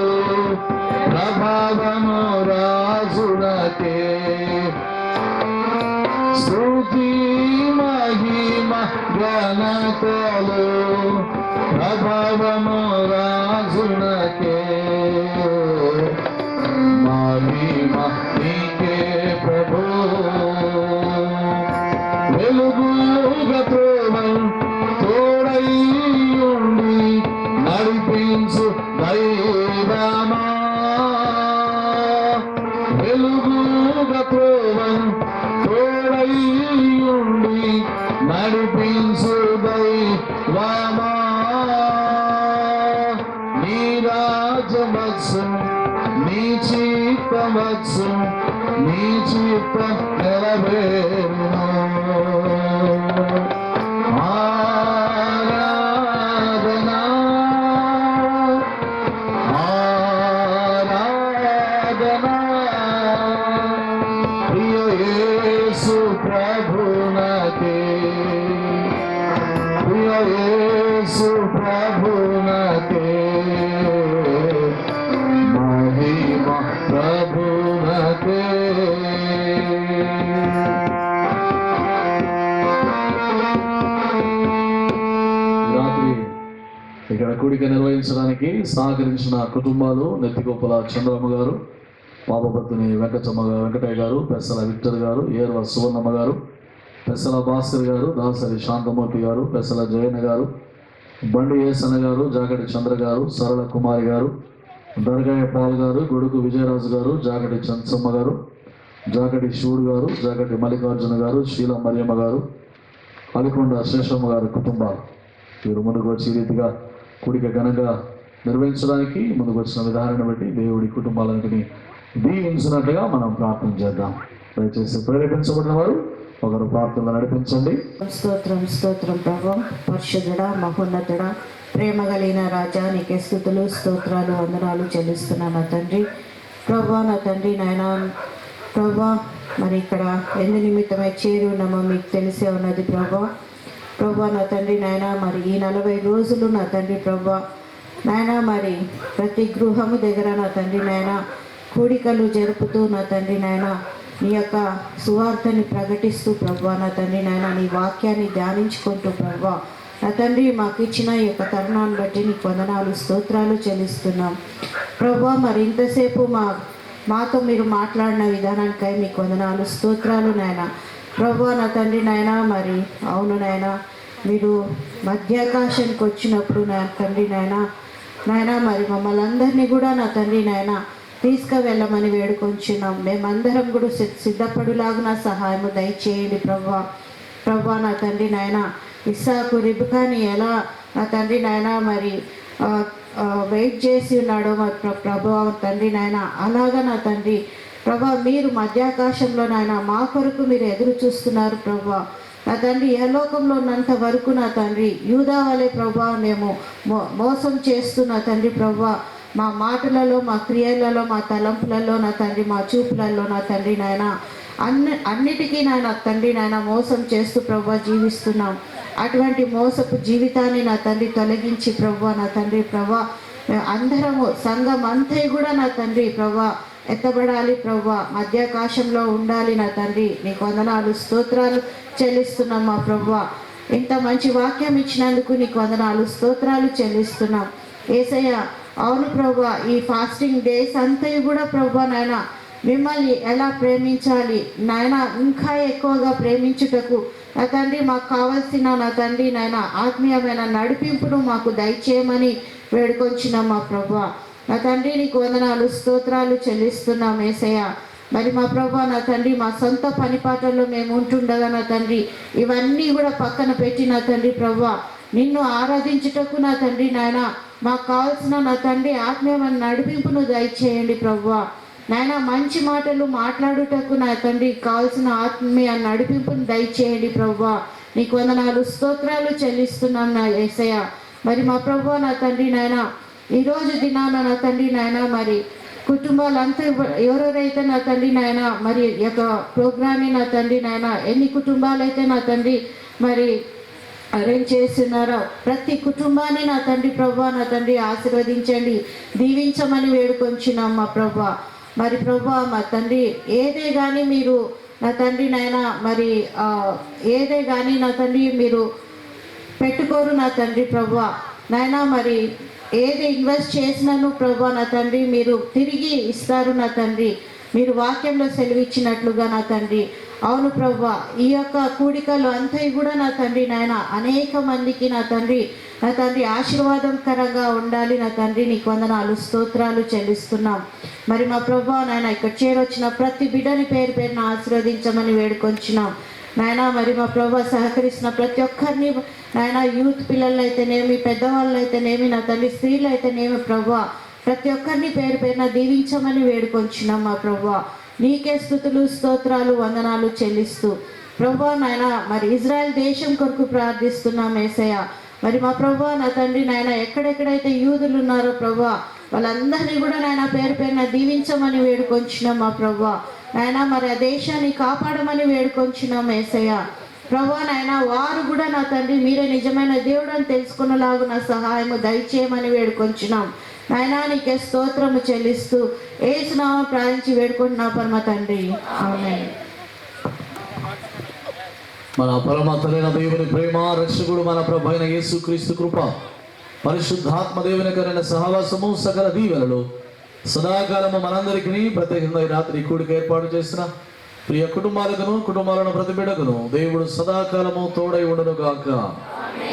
Speaker 1: ప్రభావము రాజునకే స్తుతి మహిమ ఘనతలు ప్రభావము రాజునకే మహిమ నీకే ప్రభు వెలుగుగా తోడై ఉండి నడిపించు దైవమా వెలుగుగా తోడై ఉండి నడిపించు దైవమా నీ రాజవచ్చు నీ చిత్తవచ్చు నీ చిత్తం నెరవేరును ఆరాధనా ఆరాధనా ప్రియ యేసు ప్రభునకే ప్రియ యేసు ప్రభునకే మహిమ ప్రభునకే రాత్రి ఇక్కడ కూడిక నిర్వహించడానికి సహకరించిన కుటుంబాలు నెత్తిగొప్పల చంద్రమ్మ గారు, పాపపత్ని వెంకటయ్య గారు, పెసల విక్టర్ గారు, ఏర్వ సువర్ణమ్మ గారు, పెసల భాస్కర్ గారు, దాసరి శాంతమూర్తి గారు, పెసల జయన్న గారు, బండి ఏసన్న గారు, జాగటి చంద్ర గారు, సరళ కుమారి గారు, దర్గాయ పాల్ గారు, గొడుగు విజయరాజు గారు, జాగటి చంద్రమ్మ గారు, జాగటి శివుడు గారు, జాగటి మల్లికార్జున గారు, శీల మరియమ్మ గారు, అలికొండ శేషమ్మ గారి కుటుంబాలు వీరు ముందుకు వచ్చి ఈ రీతిగా కూడిక ఘనంగా నిర్వహించడానికి ముందుకు వచ్చిన విధానాన్ని బట్టి దేవుడి కుటుంబాలన్నింటినీ దీవించినట్టుగా మనం ప్రార్థన చేద్దాం. దయచేసి ప్రేరేపించబడిన వారు ఒకరు ప్రార్థనలు నడిపించండి.
Speaker 3: స్తోత్రం స్తోత్రం ప్రభు, పరిశుద్ధుడా మహోన్నతుడా, ప్రేమ కలిగిన రాజా, నీకే స్తుతులు స్తోత్రాలు వందనాలు చెల్లిస్తున్నాను నా తండ్రి. ప్రభా నా తండ్రి నాయన ప్రభా, మరి ఇక్కడ ఎందు నిమిత్తమై చేరి ఉన్నామో మీకు తెలిసే ఉన్నది ప్రభా. ప్రభా నా తండ్రి నాయన మరి ఈ 40 రోజులు నా తండ్రి ప్రభా నాయన మరి ప్రతి గృహము దగ్గర నా తండ్రి నాయన కూడికలు జరుపుతూ నా తండ్రి నాయన నీ యొక్క సువార్తని ప్రకటిస్తూ ప్రభా నా తండ్రి నాయన నీ వాక్యాన్ని ధ్యానించుకుంటూ ప్రభా నా తండ్రి మాకు ఇచ్చిన ఈ యొక్క తరుణాన్ని బట్టి నీకు వందనాలు స్తోత్రాలు చెల్లిస్తున్నాం ప్రభా. మరి ఇంతసేపు మాతో మీరు మాట్లాడిన విధానానికై మీకు వందనాలు స్తోత్రాలు నాయన. ప్రభా నా తండ్రి నాయన మరి అవును నాయన, మీరు మధ్యాకాశానికి వచ్చినప్పుడు నా తండ్రి నాయన మరి మమ్మల్ని అందరినీ కూడా నా తండ్రి నాయన తీసుకువెళ్ళమని వేడుకొంచున్నాం. మేమందరం కూడా సిద్ధపడులాగా సహాయము దయచేయండి ప్రభా. ప్రభా నా తండ్రి నాయన ఇస్సాకు రిబ్కాని ఎలా నా తండ్రి నాయన మరి వెయిట్ చేసి ఉన్నాడో మరి ప్రభా తండ్రి నాయన అలాగా నా తండ్రి ప్రభా మీరు మధ్యాకాశంలో నాయన మా కొరకు మీరు ఎదురు చూస్తున్నారు ప్రభా. నా తండ్రి యహలోకంలో ఉన్నంత వరకు నా తండ్రి యూదా వలె ప్రభా మేము మోసం చేస్తున్న తండ్రి ప్రభా, మా మాటలలో, మా క్రియలలో, మా తలంపులలో నా తండ్రి, మా చూపులలో నా తండ్రి నాయన అన్నిటికీ నాయన తండ్రి నాయన మోసం చేస్తూ ప్రభా జీవిస్తున్నాం. అటువంటి మోసపు జీవితాన్ని నా తండ్రి తొలగించి ప్రభా, నా తండ్రి ప్రభా అందరము సంఘం అంతా కూడా నా తండ్రి ప్రభా ఎత్తబడాలి ప్రభా, మధ్యాకాశంలో ఉండాలి నా తండ్రి. నీకు వందనాలు, స్తోత్రాలు చెల్లిస్తున్నాం మా ప్రభా. ఇంత మంచి వాక్యం ఇచ్చినందుకు నీకు వందనాలు, స్తోత్రాలు చెల్లిస్తున్నాం యేసయ్య. అవును ప్రభా, ఈ ఫాస్టింగ్ డేస్ అంతా కూడా ప్రభా నాయన మిమ్మల్ని ఎలా ప్రేమించాలి నాయన, ఇంకా ఎక్కువగా ప్రేమించుటకు నా తండ్రి మాకు కావాల్సిన నా తండ్రి నాయన ఆత్మీయమైన నడిపింపును మాకు దయచేయమని వేడుకొంచున్నాం మా ప్రభా. నా తండ్రి నీకు వందనాలు, స్తోత్రాలు చెల్లిస్తున్నాం యేసయ్య. మరి మా ప్రభా నా తండ్రి మా సొంత పనిపాటల్లో మేము ఉంటుండగా నా తండ్రి ఇవన్నీ కూడా పక్కన పెట్టి నా తండ్రి ప్రభా నిన్ను ఆరాధించుటకు నా తండ్రి నాయన మాకు కావాల్సిన నా తండ్రి ఆత్మీయమైన నడిపింపును దయచేయండి ప్రభా. నాయన మంచి మాటలు మాట్లాడుటకు నా తండ్రి కావాల్సిన ఆత్మీయ నడిపింపును దయచేయండి ప్రభా. నీకు వందనాలు, స్తోత్రాలు చెల్లిస్తున్నాం నా యేసయ్య. మరి మా ప్రభా నా తండ్రి నాయన ఈరోజు దినాన నా తండ్రి నాయన మరి కుటుంబాలంతా ఎవరెవరైతే నా తండ్రి నాయన మరి యొక్క ప్రోగ్రామ్ని నా తండ్రి నాయన ఎన్ని కుటుంబాలైతే నా తండ్రి మరి అరేంజ్ చేస్తున్నారో ప్రతి కుటుంబాన్ని నా తండ్రి ప్రభా నా తండ్రి ఆశీర్వదించండి, దీవించమని వేడుకొంచున్నాం మా ప్రభా. మరి ప్రభా మా తండ్రి ఏదే కానీ మీరు నా తండ్రి నాయన మరి ఏదే కానీ నా తండ్రి మీరు పెట్టుకోరు నా తండ్రి ప్రభా నాయన. మరి ఏది ఇన్వెస్ట్ చేసినాను ప్రభా నా తండ్రి మీరు తిరిగి ఇస్తారు నా తండ్రి, మీరు వాక్యంలో సెలవిచ్చినట్లుగా నా తండ్రి. అవును ప్రభా, ఈ యొక్క కూడికలు అంతా కూడా నా తండ్రి నాయన అనేక మందికి నా తండ్రి ఆశీర్వాదకరంగా ఉండాలి నా తండ్రి. నీకు వందనాలు, స్తోత్రాలు చెల్లిస్తున్నాం. మరి మా ప్రభా నాయన ఇక్కడ చేరొచ్చిన ప్రతి బిడ్డని పేరు పేరున ఆశీర్వదించమని వేడుకొంచున్నాం నాయన. మరి మా ప్రభా సహకరిస్తున్న ప్రతి ఒక్కరిని నాయన, యూత్ పిల్లలు అయితేనేమి, పెద్దవాళ్ళు అయితేనేమి, నా తల్లి స్త్రీలు అయితేనేమి ప్రభా ప్రతి ఒక్కరిని పేరు పేరున దీవించమని వేడుకొంచున్నాం మా ప్రభా. నీకే స్తుతులు, స్తోత్రాలు, వందనాలు చెల్లిస్తూ ప్రభా నాయన మరి ఇజ్రాయెల్ దేశం కొరకు ప్రార్థిస్తున్నాం యేసయ్య. మరి మా ప్రభా నా తండ్రి నాయన ఎక్కడెక్కడైతే యూదులు ఉన్నారో ప్రభా వాళ్ళందరినీ కూడా నాయన పేరు పేరున దీవించమని వేడుకొంచున్నాం మా ప్రభా నాయన. మరి ఆ దేశాన్ని కాపాడమని వేడుకొంచున్నాం యేసయ్య. ప్రభా నాయన వారు కూడా నా తండ్రి మీరే నిజమైన దేవుడు అని తెలుసుకునేలాగా నా సహాయము దయచేయమని వేడుకొంచున్నాం నాయనా. నీకే స్తోత్రము చెల్లిస్తూ యేసు నామమున ప్రార్థించి వేడుకుంటున్నా పరమ తండ్రి, ఆమేన్.
Speaker 1: మన పరమాత్మైన దేవుని ప్రేమ, రక్షకుడు మన ప్రభు అయిన యేసుక్రీస్తు కృప, పరిశుద్ధాత్మ దేవుని కరైన సహవాసము, సకల దీవెనలు సదాకాలము మనందరికీ ప్రత్యేకంగా ఈ రాత్రి కూడిక ఏర్పాటు చేసిన ప్రియ కుటుంబాలను ప్రతి బిడ్డకును దేవుడు సదాకాలము తోడై ఉండును గాక.